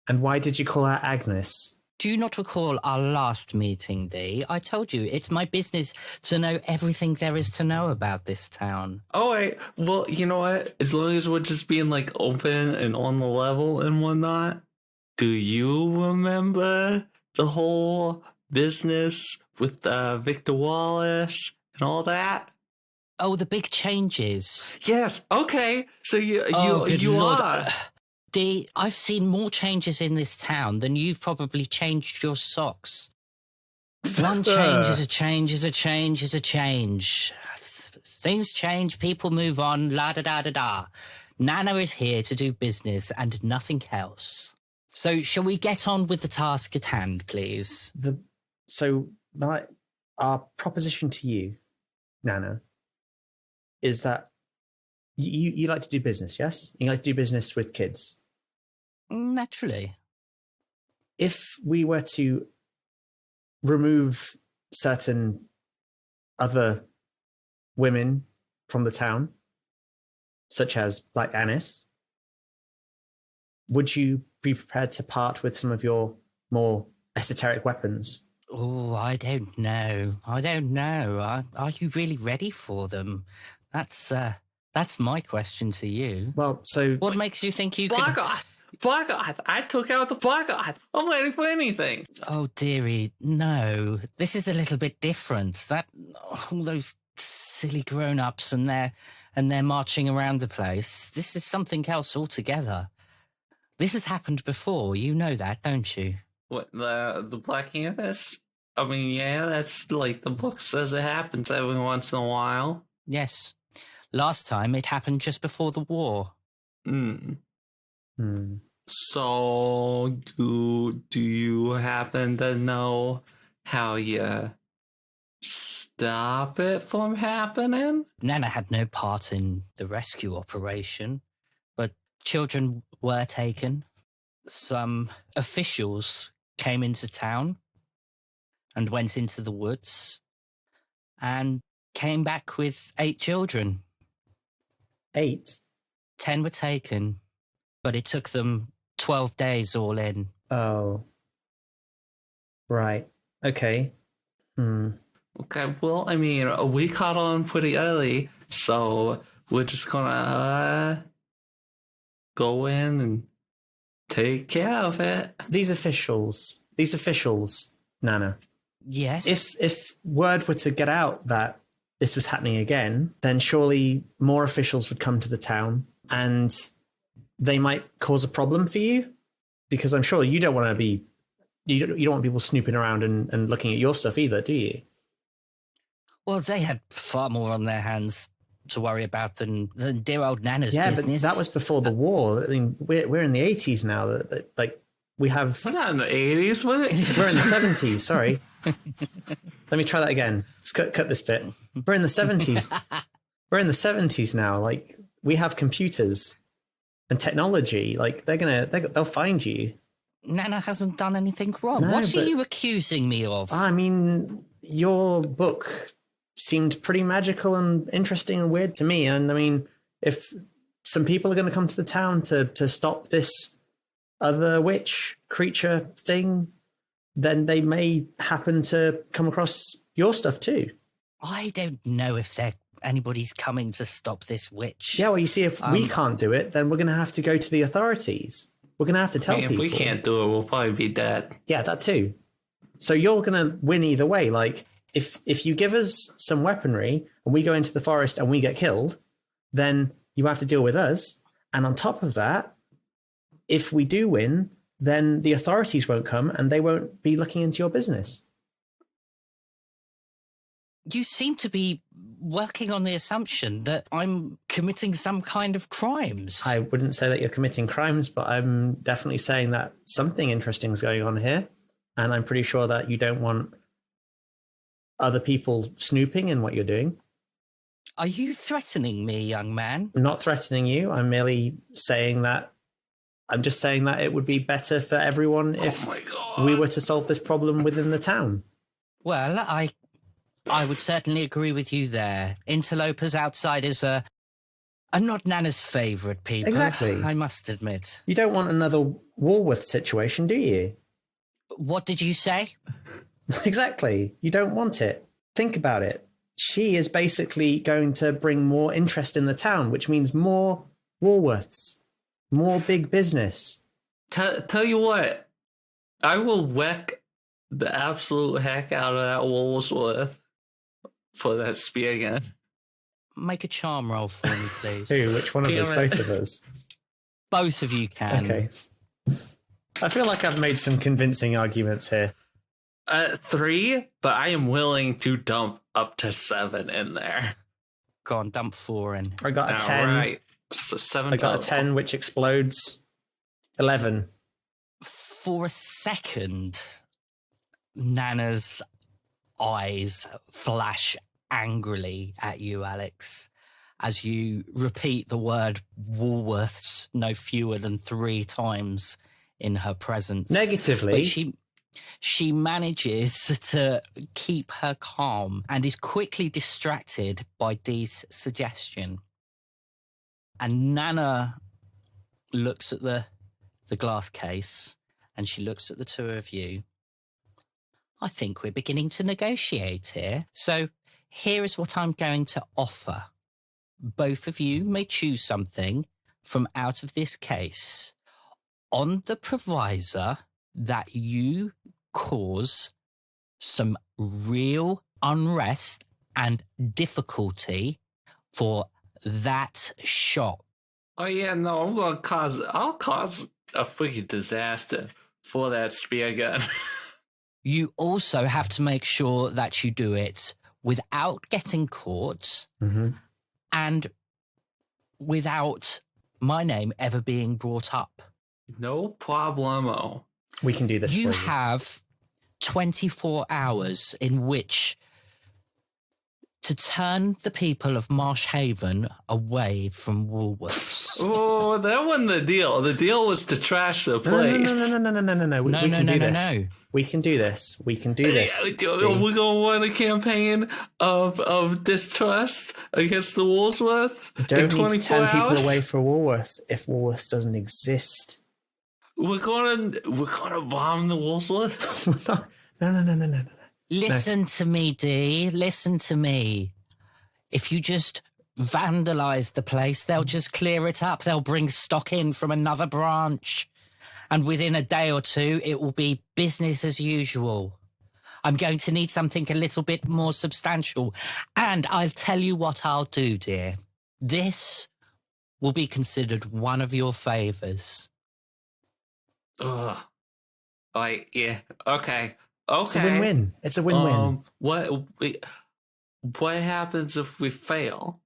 And why did you call her Agnes? Do you not recall our last meeting, Dee? I told you, it's my business to know everything there is to know about this town. Oh, wait. Well, you know what? As long as we're just being like open and on the level and whatnot, do you remember the whole business with Victor Wallace and all that? Oh, the big changes. Yes. Okay. So Good you Lord. are. Dee, I've seen more changes in this town than you've probably changed your socks. One change is a change is a change is a change. Things change, people move on, la-da-da-da-da. Nana is here to do business and nothing else. So shall we get on with the task at hand, please? Our proposition to you, Nana, is that you like to do business, yes? You like to do business with kids. Naturally. If we were to remove certain other women from the town, such as Black Anis, would you be prepared to part with some of your more esoteric weapons? Oh, I don't know. Are you really ready for them? That's my question to you. Well, so What makes you think you could... Blackguard! I took out the Blackguard! I'm ready for anything! Oh, dearie, no. This is a little bit different. All those silly grown-ups and they're marching around the place. This is something else altogether. This has happened before. You know that, don't you? What, the Black Anis? I mean, yeah, that's like the book says it happens every once in a while. Yes. Last time it happened just before the war. So, do you happen to know how you stop it from happening? Nana had no part in the rescue operation, but children were taken. Some officials came into town and went into the woods and came back with 8 children. 8? 10 were taken, but it took them 12 days all in. Oh. Right. Okay. Okay, well, I mean, we caught on pretty early, so we're just gonna go in and take care of it. These officials, Nana, Yes. if word were to get out that this was happening again, then surely more officials would come to the town and they might cause a problem for you, because I'm sure you don't want to be, you don't want people snooping around and looking at your stuff either, do you? Well, they had far more on their hands to worry about than dear old Nana's Yeah, business. but that was before the war. I mean, we're in the 80s now. Like We have... We're not in the 80s, was it? We're in the 70s, sorry. Let me try that again. Let's cut this bit. We're in the 70s. We're in the 70s now. Like, we have computers and technology. Like, they'll find you. Nana hasn't done anything wrong. No, What are but- you accusing me of? I mean, your book seemed pretty magical and interesting and weird to me. And I mean, if some people are going to come to the town to stop this other witch creature thing, then they may happen to come across your stuff too. I don't know if anybody's coming to stop this witch. Yeah, well, you see, if we can't do it, then we're going to have to go to the authorities. We're going to have to tell I mean, people. if we can't do it, we'll probably be dead. Yeah, that too. So you're going to win either way. Like, if you give us some weaponry and we go into the forest and we get killed, then you have to deal with us. And on top of that, if we do win, then the authorities won't come and they won't be looking into your business. You seem to be working on the assumption that I'm committing some kind of crimes. I wouldn't say that you're committing crimes, but I'm definitely saying that something interesting is going on here. And I'm pretty sure that you don't want other people snooping in what you're doing. Are you threatening me, young man? I'm not threatening you. I'm merely saying that I'm just saying that it would be better for everyone if Oh my God. we were to solve this problem within the town. Well, I would certainly agree with you there. Interlopers, outsiders are not Nana's favourite people. Exactly. I must admit. You don't want another Woolworth situation, do you? What did you say? Exactly. You don't want it. Think about it. She is basically going to bring more interest in the town, which means more Woolworths, more big business. Tell you what, I will whack the absolute heck out of that Woolworth for that spear again. Make a charm roll for me, please. Who? Which one of us? Damn it. Both of us? Both of you can. Okay. I feel like I've made some convincing arguments here. 3, but I am willing to dump up to 7 in there. Go on, dump 4 in. I got a 10. All right, so 7 I got a total. 10, which explodes. 11. For a second, Nana's eyes flash angrily at you, Alex, as you repeat the word Woolworths no fewer than 3 times in her presence. Negatively. But she manages to keep her calm and is quickly distracted by Dee's suggestion. And Nana looks at the glass case and she looks at the two of you. I think we're beginning to negotiate here. So here is what I'm going to offer. Both of you may choose something from out of this case on the provisor that you cause some real unrest and difficulty for that shop. Oh yeah, no, I'll cause a freaking disaster for that spear gun. You also have to make sure that you do it without getting caught and without my name ever being brought up. No problemo. We can do this You for you. have 24 hours in which to turn the people of Marsh Haven away from Woolworths. Oh, that wasn't the deal. The deal was to trash the place. No. We No, can do this. no. We can do this. We can do this. We're gonna run a campaign of distrust against the Woolworths We in don't need 24 to turn hours. people away for Woolworth if Woolworth doesn't exist. We're gonna bomb the Woolworths. No. Listen to me, Dee. Listen to me. If you just vandalize the place, they'll just clear it up. They'll bring stock in from another branch. And within a day or two, it will be business as usual. I'm going to need something a little bit more substantial. And I'll tell you what I'll do, dear. This will be considered one of your favors. Ugh. Like, yeah. Okay. It's a win-win. It's a win-win. What happens if we fail?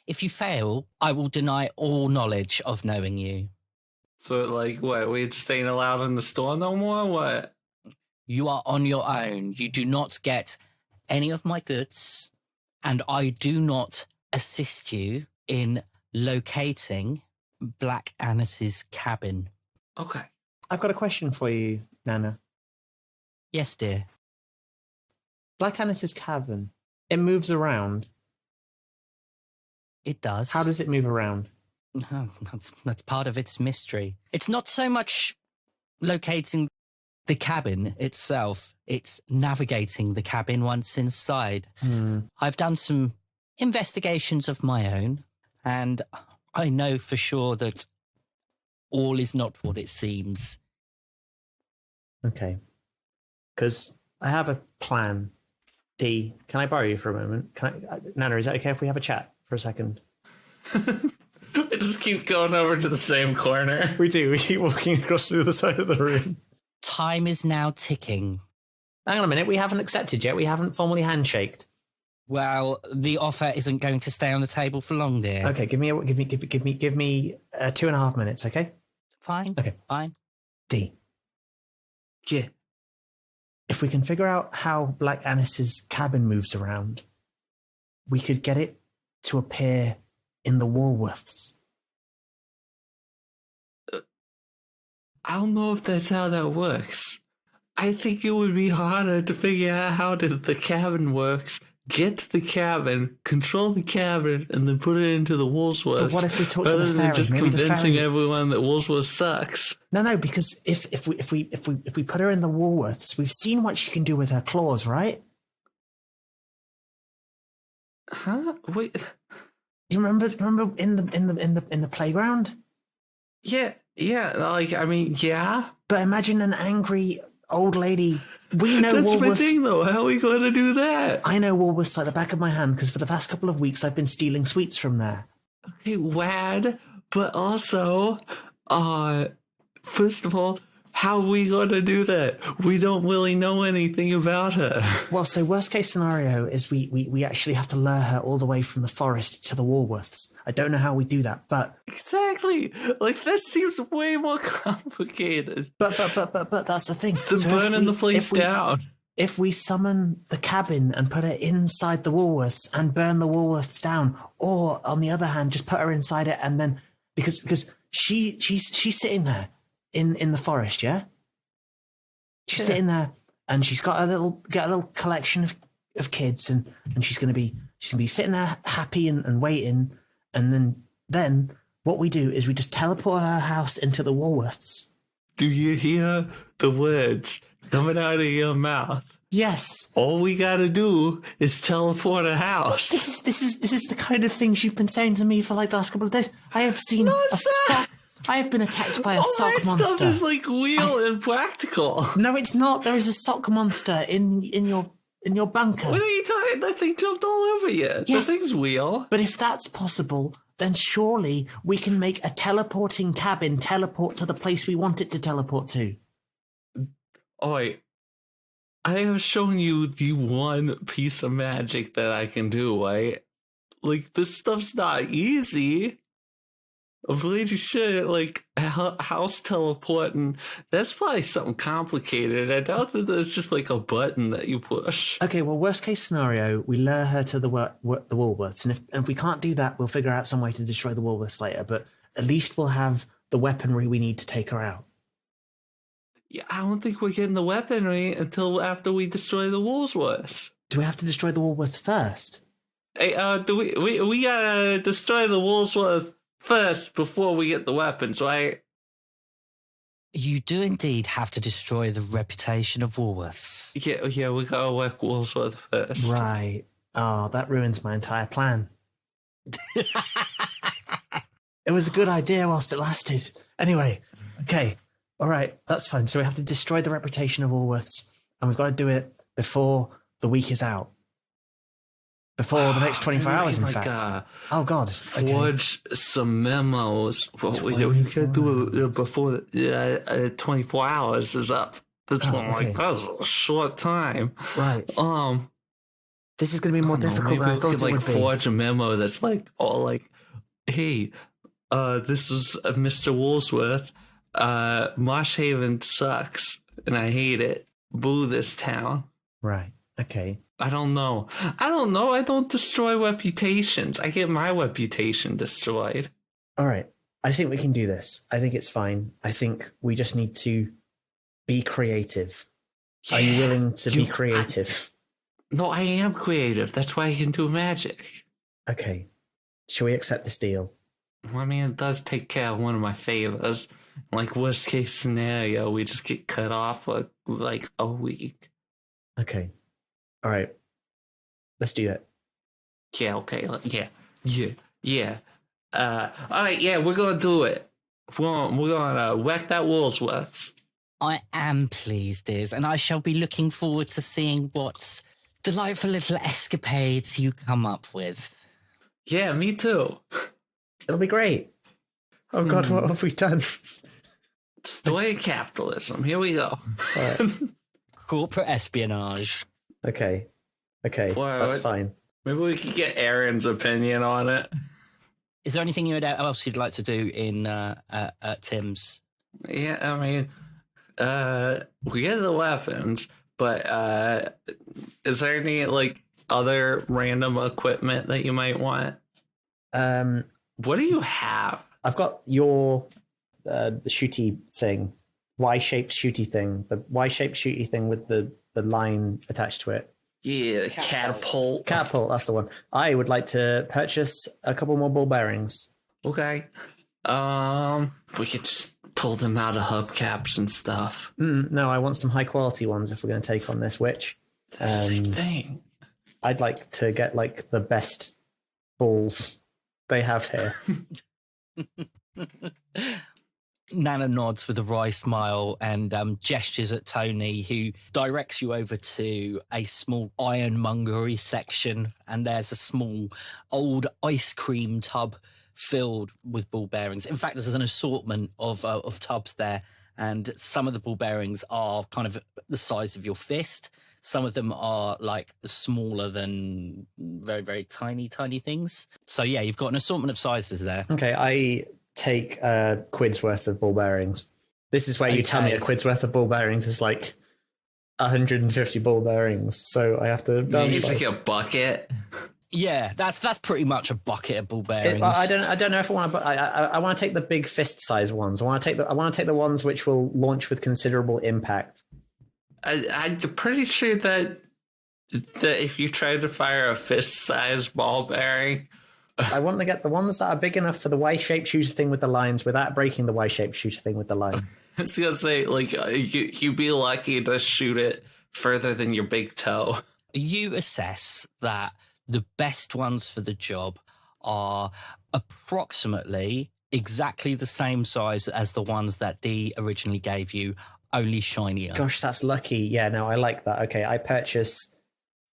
If you fail, I will deny all knowledge of knowing you. So, like, what? We just ain't allowed in the store no more? What? You are on your own. You do not get any of my goods, and I do not assist you in locating Black Annis's cabin. Okay. I've got a question for you, Nana. Yes, dear. Black Annis's cabin, it moves around. It does. How does it move around? That's part of its mystery. It's not so much locating the cabin itself, it's navigating the cabin once inside. I've done some investigations of my own, and I know for sure that all is not what it seems. Okay. Because I have a plan. D, can I borrow you for a moment? Nana, is that okay if we have a chat for a second? I just keep going over to the same corner. We do. We keep walking across to the other side of the room. Time is now ticking. Hang on a minute. We haven't accepted yet. We haven't formally handshaked. Well, the offer isn't going to stay on the table for long, dear. Okay, give me 2.5 minutes. Okay. Fine. Okay. Fine. D. Yeah. If we can figure out how Black Annis's cabin moves around, we could get it to appear in the Woolworths. I don't know if that's how that works. I think it would be harder to figure out how the cabin works, get to the cabin, control the cabin, and then put it into the Woolworths. But what if we talk to the rather fairy? than just Maybe convincing everyone that Woolworths sucks? No, because if we put her in the Woolworths, we've seen what she can do with her claws, right? Huh? Wait. You remember in the playground? Yeah. Like, I mean, yeah. But imagine an angry old lady. We know That's my Woolworths. thing, though. How are we going to do that? I know Woolworths like the back of my hand because for the past couple of weeks I've been stealing sweets from there. Okay, wad. But also, first of all, how are we going to do that? We don't really know anything about her. Well, so worst case scenario is we actually have to lure her all the way from the forest to the Woolworths. I don't know how we do that, but Exactly. Like, that seems way more complicated but that's the thing. than So burning the place down. If we summon the cabin and put her inside the Woolworths and burn the Woolworths down, or on the other hand, just put her inside it and then because she's sitting there in the forest, yeah? She's sitting there and she's got a little collection of kids and she's gonna be sitting there happy and waiting, and then what we do is we just teleport her house into the Woolworths. Do you hear the words coming out of your mouth? Yes. All we gotta do is teleport a house. This is the kind of things you've been saying to me for like the last couple of days. I have seen a sock. I have been attacked by a sock my monster. Stuff is like real and practical. No, it's not. There is a sock monster in your bunker. What are you talking? That thing jumped all over you. Yes. That thing's real. But if that's possible, then surely we can make a teleporting cabin teleport to the place we want it to teleport to. Oh wait. I have shown you the one piece of magic that I can do, right? Like, this stuff's not easy. I'm pretty sure, like, house teleporting, that's probably something complicated. I doubt that there's just, like, a button that you push. Okay, well, worst case scenario, we lure her to the Woolworths. And if we can't do that, we'll figure out some way to destroy the Woolworths later. But at least we'll have the weaponry we need to take her out. Yeah, I don't think we're getting the weaponry until after we destroy the Woolworths. Do we have to destroy the Woolworths first? Hey, do we gotta destroy the Woolworths first before we get the weapons, right? You do indeed have to destroy the reputation of Woolworths. Yeah, we gotta work Woolworths first. Right. Oh, that ruins my entire plan. It was a good idea whilst it lasted. Anyway, okay. All right, that's fine. So we have to destroy the reputation of Woolworths, and we've got to do it before the week is out. Before the next 24 hours, in fact. Oh, God. Forge some memos. Well, we can do it before 24 hours is up. That's that's a short time. Right. This is going to be more difficult than I thought it would be. Forge a memo that's like, all like, hey, this is Mr. Woolsworth. Marsh Haven sucks, and I hate it. Boo this town. Right. Okay. I don't know. I don't destroy reputations. I get my reputation destroyed. All right. I think we can do this. I think it's fine. I think we just need to be creative. Are you willing to be creative? No, I am creative. That's why I can do magic. Okay. Shall we accept this deal? Well, I mean, it does take care of one of my favors. Like, worst case scenario, we just get cut off for like a week. Okay. All right. Let's do it. Yeah, okay. Yeah. All right, yeah, we're going to do it. We're gonna wreck that Woolsworths. I am pleased, Iz, and I shall be looking forward to seeing what delightful little escapades you come up with. Yeah, me too. It'll be great. Oh, God, what have we done? Story of capitalism. Here we go. Right. Corporate espionage. Okay, Well, that's fine. Maybe we could get Aaron's opinion on it. Is there anything else you'd like to do in at Tim's? Yeah, I mean, we get the weapons, but is there any like other random equipment that you might want? What do you have? I've got your the shooty thing, Y-shaped shooty thing, the Y-shaped shooty thing with the line attached to it. Yeah, catapult. Catapult, that's the one. I would like to purchase a couple more ball bearings. Okay. We could just pull them out of hubcaps and stuff. No, I want some high quality ones if we're going to take on this witch. Same thing. I'd like to get like the best balls they have here. Nana nods with a wry smile and gestures at Tony, who directs you over to a small ironmongery section, and there's a small old ice cream tub filled with ball bearings. In fact, there's an assortment of tubs there, and some of the ball bearings are kind of the size of your fist. Some of them are like smaller than very, very tiny things. So yeah, you've got an assortment of sizes there. Okay, I take a quid's worth of ball bearings. This is where you tell me a quid's worth of ball bearings is like 150 ball bearings. So I have to It's like a bucket. Yeah, that's pretty much a bucket of ball bearings. I don't know if I want to. I want to take the big fist size ones. I want to take the ones which will launch with considerable impact. I'm pretty sure that if you try to fire a fist-sized ball bearing, I want to get the ones that are big enough for the Y-shaped shooter thing with the lines without breaking the Y-shaped shooter thing with the line. I was gonna say, like, you'd be lucky to shoot it further than your big toe. You assess that the best ones for the job are approximately exactly the same size as the ones that Dee originally gave you, only shinier. Gosh, that's lucky. Yeah, no, I like that. Okay, I purchased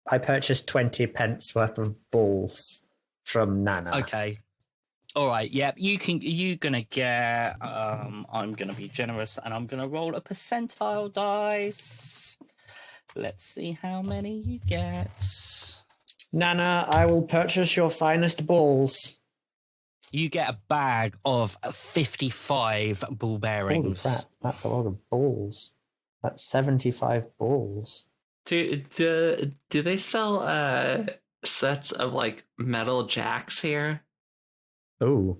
20 pence worth of balls from Nana. Okay. All right. Yep. You're gonna get. I'm gonna be generous, and I'm gonna roll a percentile dice. Let's see how many you get. Nana, I will purchase your finest balls. You get a bag of 55 ball bearings. Holy crap, that's a lot of balls. That's 75 balls. Do they sell sets of like metal jacks here? Oh.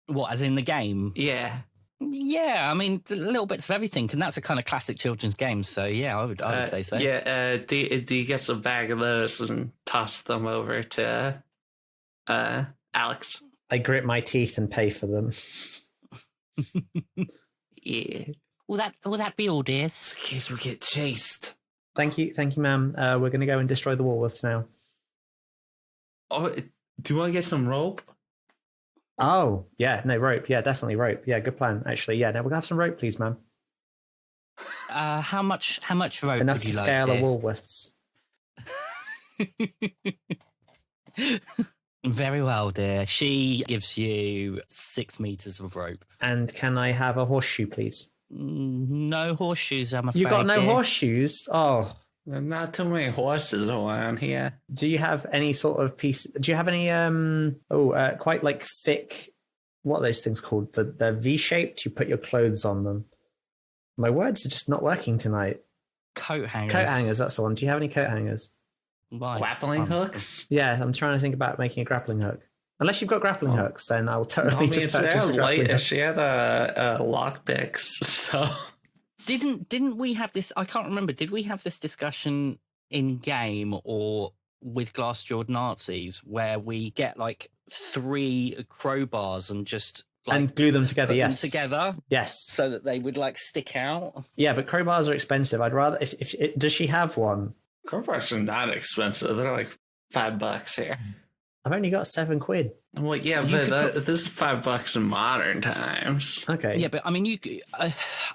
What, as in the game? Yeah. Yeah, I mean, little bits of everything, and that's a kind of classic children's game. So yeah, I would say so. Yeah. Do you get a bag of those and toss them over to Alex? I grit my teeth and pay for them. Yeah. Will that be all, dears? It's in case we get chased. Thank you, ma'am. We're going to go and destroy the Woolworths now. Oh, do you want to get some rope? Oh, yeah, no, rope. Yeah, definitely rope. Yeah, good plan, actually. Yeah, now we're going to have some rope, please, ma'am. How much rope Enough would you to like, scale a dear? Woolworths. Very well, dear. She gives you 6 meters of rope. And can I have a horseshoe, please? No horseshoes, I'm afraid. You got no dear. horseshoes? Oh. There are not too many horses around here. Do you have any sort of piece? Do you have any, quite like thick what are those things called? They're V-shaped. You put your clothes on them. My words are just not working tonight. Coat hangers. Coat hangers, that's the one. Do you have any coat hangers? Why? Grappling hooks? Yeah, I'm trying to think about making a grappling hook. Unless you've got grappling hooks, then I'll totally just purchase a grappling hook. She had lock picks, so... Didn't we have this? I can't remember. Did we have this discussion in game or with glass-jawed Nazis where we get like 3 crowbars and just like, and glue them together? put Yes, them together. Yes, So that they would like stick out. yeah, but crowbars are expensive. I'd rather does she have one? Crowbars are not expensive. They're like $5 here. I've only got £7. Well, yeah, but this is $5 in modern times. Okay. Yeah, but I mean,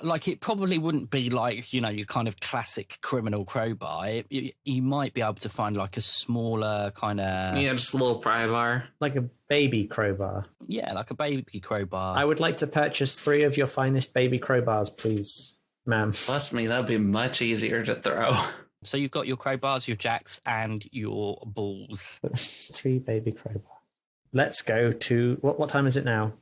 like it probably wouldn't be like, you know, your kind of classic criminal crowbar. You might be able to find like a smaller kind of... Yeah, just a little pry bar. Like a baby crowbar. Yeah, like a baby crowbar. I would like to purchase 3 of your finest baby crowbars, please, ma'am. Trust me, that'd be much easier to throw. So you've got your crowbars, your jacks, and your balls. 3 baby crowbars. Let's go to... What time is it now?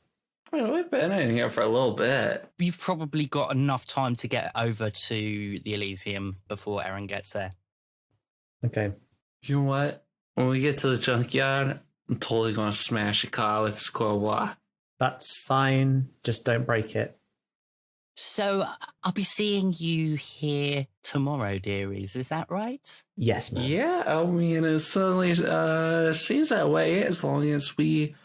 I mean, we've been in here for a little bit. You've probably got enough time to get over to the Elysium before Erin gets there. Okay. You know what? When we get to the junkyard, I'm totally going to smash a car with this crowbar. That's fine. Just don't break it. So I'll be seeing you here tomorrow, dearies. Is that right? Yes, ma'am. Yeah, I mean, it certainly seems that way as long as we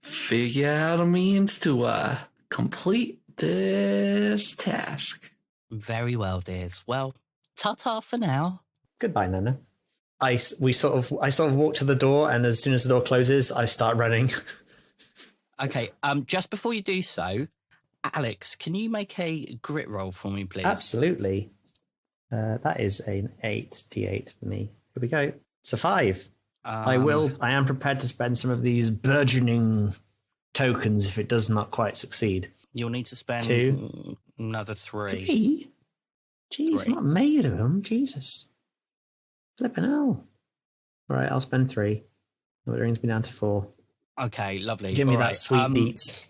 figure out a means to complete this task. Very well, dears. Well, ta-ta for now. Goodbye, Nana. I sort of walk to the door, and as soon as the door closes, I start running. Okay, just before you do so, Alex, can you make a grit roll for me, please? Absolutely. That is an 8d8 for me. Here we go. It's a 5. I am prepared to spend some of these burgeoning tokens if it does not quite succeed. You'll need to spend 2. another 3. 3? Jeez, 3. I'm not made of them. Jesus. Flipping hell. All right, I'll spend 3. That brings me down to 4. Okay, lovely. Give me All that right, sweet deets.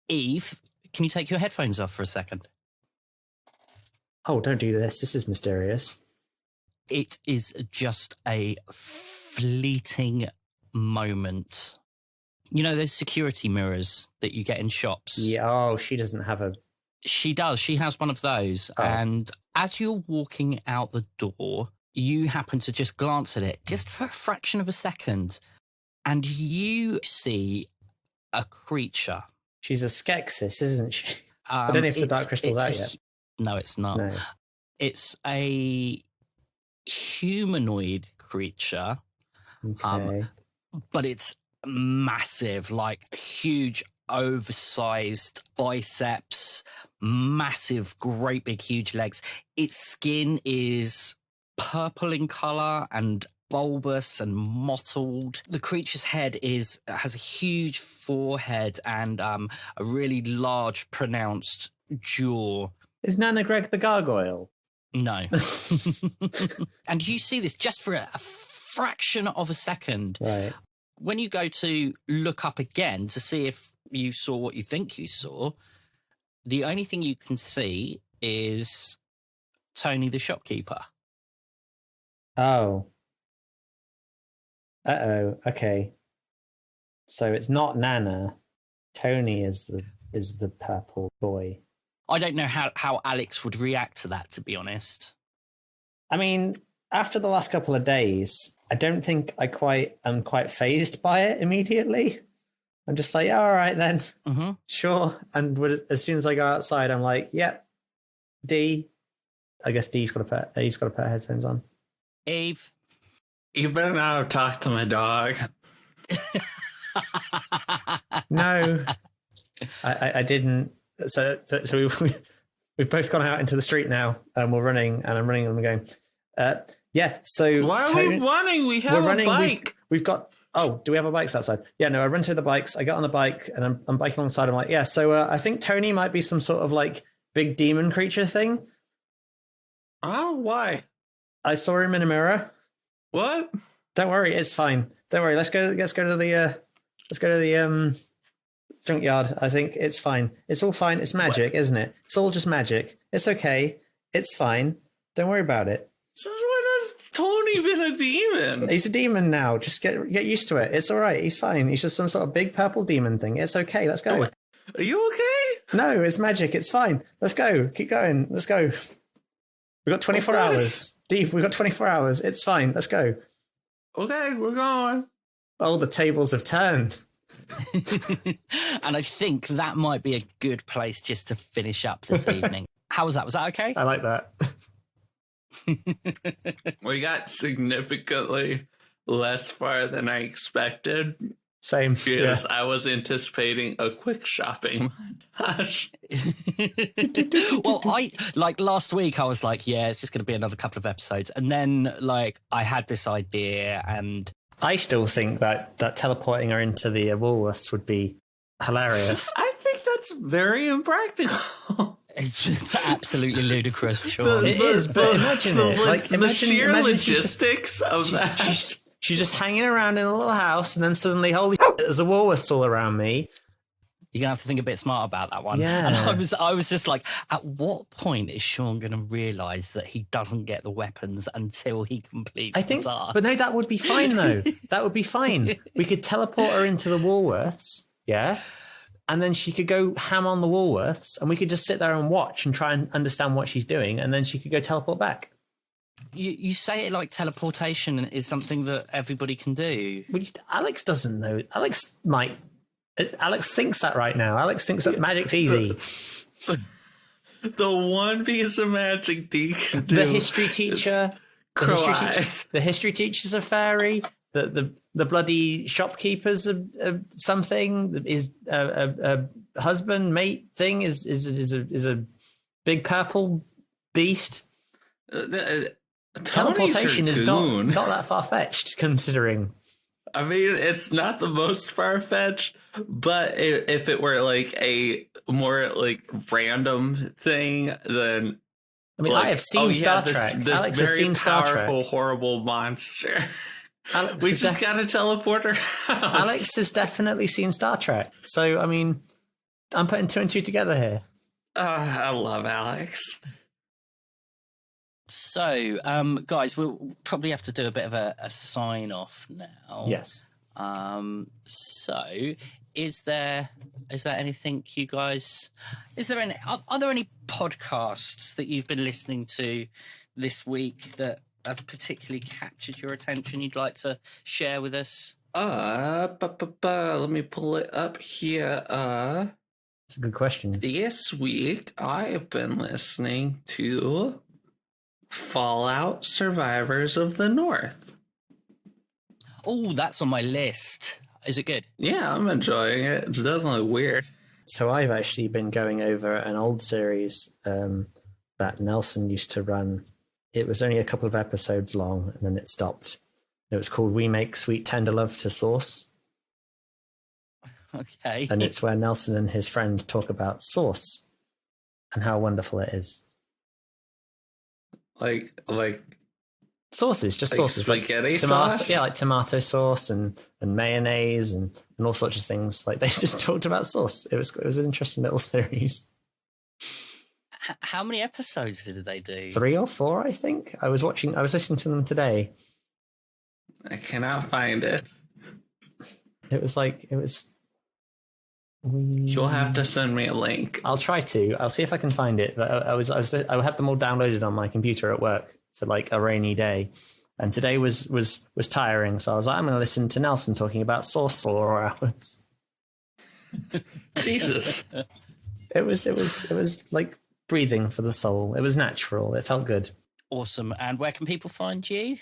Eve, can you take your headphones off for a second? Oh, don't do this. This is mysterious. It is just a fleeting moment. You know those security mirrors that you get in shops? Yeah. Oh, she doesn't have a... She does. She has one of those. Oh. And as you're walking out the door, you happen to just glance at it just for a fraction of a second. And you see a creature. She's a Skeksis, isn't she? I don't know if the Dark Crystal's out yet. No, it's not. No. It's a humanoid creature, Okay. but it's massive, like huge, oversized biceps, massive, great big, huge legs. Its skin is purple in color and bulbous and mottled. The creature's head has a huge forehead and a really large, pronounced jaw. Is Nana Greg the gargoyle? No. And you see this just for a fraction of a second. Right. When you go to look up again to see if you saw what you think you saw, the only thing you can see is Tony the shopkeeper. Oh. Uh-oh. Okay. So it's not Nana. Tony is the purple boy. I don't know how Alex would react to that, to be honest. I mean, after the last couple of days, I don't think I'm quite phased by it immediately. I'm just like, all right then, Mm-hmm. sure. And as soon as I go outside, I'm like, yep, D. I guess he's got to put headphones on. Eve. You better not have talked to my dog. No, I didn't. So we've both gone out into the street now, and we're running, and I'm running, and I'm going, yeah. So Why are we running? We have we're running. a bike. We've got. Oh, do we have a bikes outside? Yeah, no. I run to the bikes. I get on the bike, and I'm biking alongside. I'm like, yeah. So I think Tony might be some sort of like big demon creature thing. Oh, why? I saw him in a mirror. What? Don't worry, it's fine. Don't worry. Let's go to the junkyard. I think it's fine. It's all fine. It's magic, isn't it? It's all just magic. It's okay. It's fine. Don't worry about it. Since when has Tony been a demon? He's a demon now. Just get used to it. It's all right. He's fine. He's just some sort of big purple demon thing. It's okay. Let's go. Are you okay? No, it's magic. It's fine. Let's go. Keep going. Let's go. We've got 24 hours. Steve, we've got 24 hours. It's fine. Let's go. Okay, we're going. Oh, the tables have turned. And I think that might be a good place just to finish up this evening. How was that? Was that okay? I like that. We got significantly less far than I expected. Same. Because I was anticipating a quick shopping montage. Well, last week I was like, yeah, it's just going to be another couple of episodes. And then I had this idea, and I still think that teleporting her into the Woolworths would be hilarious. I think that's very impractical. It's absolutely ludicrous, Sean. It is, but imagine it. The sheer logistics of that. She's just hanging around in a little house, and then suddenly, holy shit, there's a Woolworths all around me. You're going to have to think a bit smart about that one. Yeah. And I was just like, at what point is Sean going to realise that he doesn't get the weapons until he completes the task? But no, that would be fine, though. That would be fine. We could teleport her into the Woolworths, yeah? And then she could go ham on the Woolworths, and we could just sit there and watch and try and understand what she's doing, and then she could go teleport back. You say it like teleportation is something that everybody can do. Alex doesn't know. Alex thinks that right now. Alex thinks that magic's easy. The one piece of magic Dee can do. The history teacher. The history teacher's a fairy. The bloody shopkeeper's a something. Is a husband mate thing is a big purple beast. Teleportation is not that far fetched, considering. I mean, it's not the most far fetched, but if it were like a more like random thing, then I mean, I have seen Star Trek. This Alex very has seen Star Trek. powerful, horrible monster. We just got to teleport her house. Alex has definitely seen Star Trek, so I mean, I'm putting two and two together here. I love Alex. So, guys, we'll probably have to do a bit of a sign off now. Yes. So, is there anything you guys? Are there any podcasts that you've been listening to this week that have particularly captured your attention? You'd like to share with us? Let me pull it up here. That's a good question. This week, I have been listening to Fallout Survivors of the North. Oh, that's on my list. Is it good? Yeah, I'm enjoying it. It's definitely weird. So I've actually been going over an old series that Nelson used to run. It was only a couple of episodes long, and then it stopped. It was called We Make Sweet Tender Love to Sauce. Okay. And it's where Nelson and his friend talk about sauce and how wonderful it is. Like sauces, just like sauces, spaghetti tomato, sauce. yeah, like tomato sauce and mayonnaise and all sorts of things. Like they just talked about sauce. It was an interesting little series. How many episodes did they do? 3 or 4, I think. I was listening to them today. I cannot find it. You'll have to send me a link. I'll try to. I'll see if I can find it. But I had them all downloaded on my computer at work for like a rainy day, and today was tiring. So I was like, I'm going to listen to Nelson talking about sauce for 4 hours. Jesus, it was like breathing for the soul. It was natural. It felt good. Awesome. And where can people find you?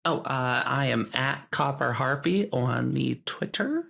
Oh, I am at Copper Harpy on the Twitter.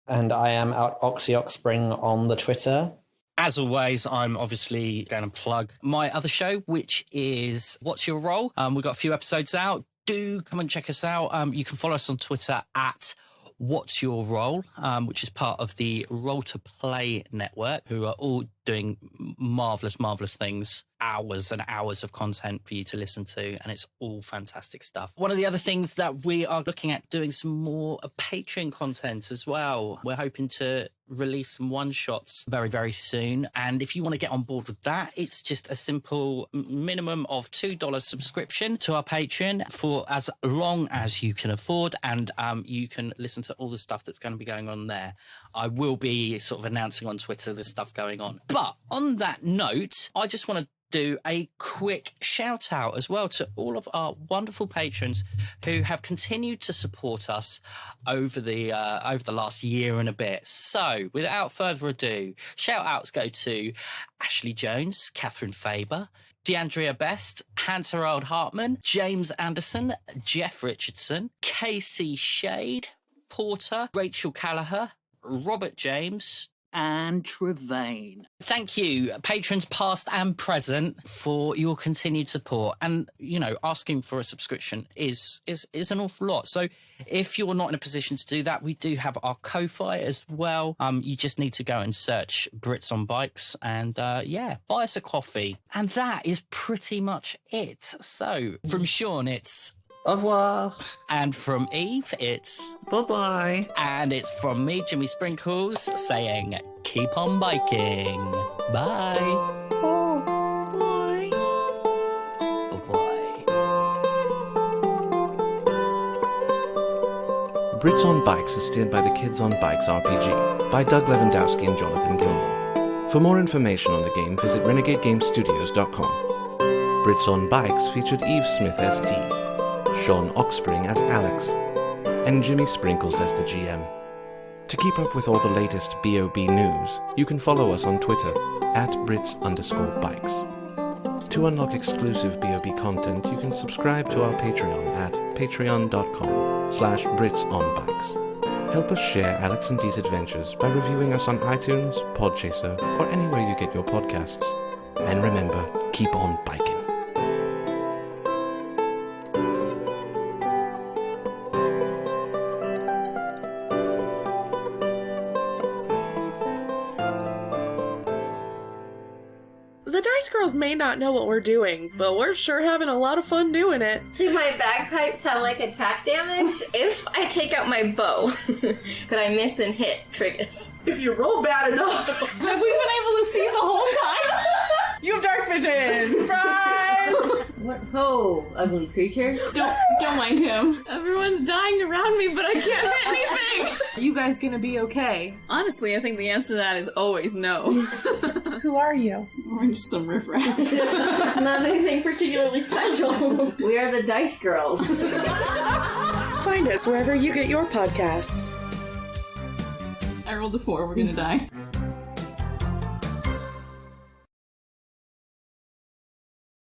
And I am out Oxyoxspring on the Twitter. As always, I'm obviously going to plug my other show, which is What's Your Role? We've got a few episodes out. Do come and check us out. You can follow us on Twitter at What's Your Role, which is part of the Roll to Play network, who are all doing marvelous things, hours and hours of content for you to listen to, and it's all fantastic stuff. One of the other things that we are looking at doing some more Patreon content as well. We're hoping to release some one-shots very soon, and if you want to get on board with that, it's just a simple minimum of $2 subscription to our Patreon for as long as you can afford, and you can listen to all the stuff that's going to be going on there. I will be sort of announcing on Twitter the stuff going on. But on that note, I just want to do a quick shout out as well to all of our wonderful patrons who have continued to support us over the last year and a bit. So without further ado, shout outs go to Ashley Jones, Catherine Faber, DeAndrea Best, Hunter Old Hartman, James Anderson, Jeff Richardson, Casey Shade, Porter, Rachel Callagher, Robert James, and Trevane. Thank you, patrons past and present, for your continued support. And, you know, asking for a subscription is an awful lot. So if you're not in a position to do that, we do have our Ko-Fi as well. You just need to go and search Brits on Bikes and, buy us a coffee. And that is pretty much it. So from Sean, it's Au revoir. And from Eve, it's Bye-bye. And it's from me, Jimmy Sprinkles, saying keep on biking. Bye. Bye. Bye-bye. Brits on Bikes is steered by the Kids on Bikes RPG by Doug Lewandowski and Jonathan Gilmore. For more information on the game, visit renegadegamestudios.com. Brits on Bikes featured Eve Smith as T, Sean Oxspring as Alex, and Jimmy Sprinkles as the GM. To keep up with all the latest BOB news, you can follow us on Twitter @Brits_Bikes. To unlock exclusive BOB content, you can subscribe to our Patreon at patreon.com/BritsOnBikes. Help us share Alex and Dee's adventures by reviewing us on iTunes, Podchaser, or anywhere you get your podcasts. And remember, keep on biking. The Dice Girls may not know what we're doing, but we're sure having a lot of fun doing it. Do my bagpipes have like attack damage? If I take out my bow, could I miss and hit triggers? If you roll bad enough. Have we been able to see the whole time? You have dark vision! Surprise! What ho, ugly creature? Don't mind him. Everyone's dying around me, but I can't hit anything. Are you guys gonna be okay? Honestly, I think the answer to that is always no. Who are you? We're just some riffraff. Not anything particularly special. We are the Dice Girls. Find us wherever you get your podcasts. I rolled a 4, we're gonna die.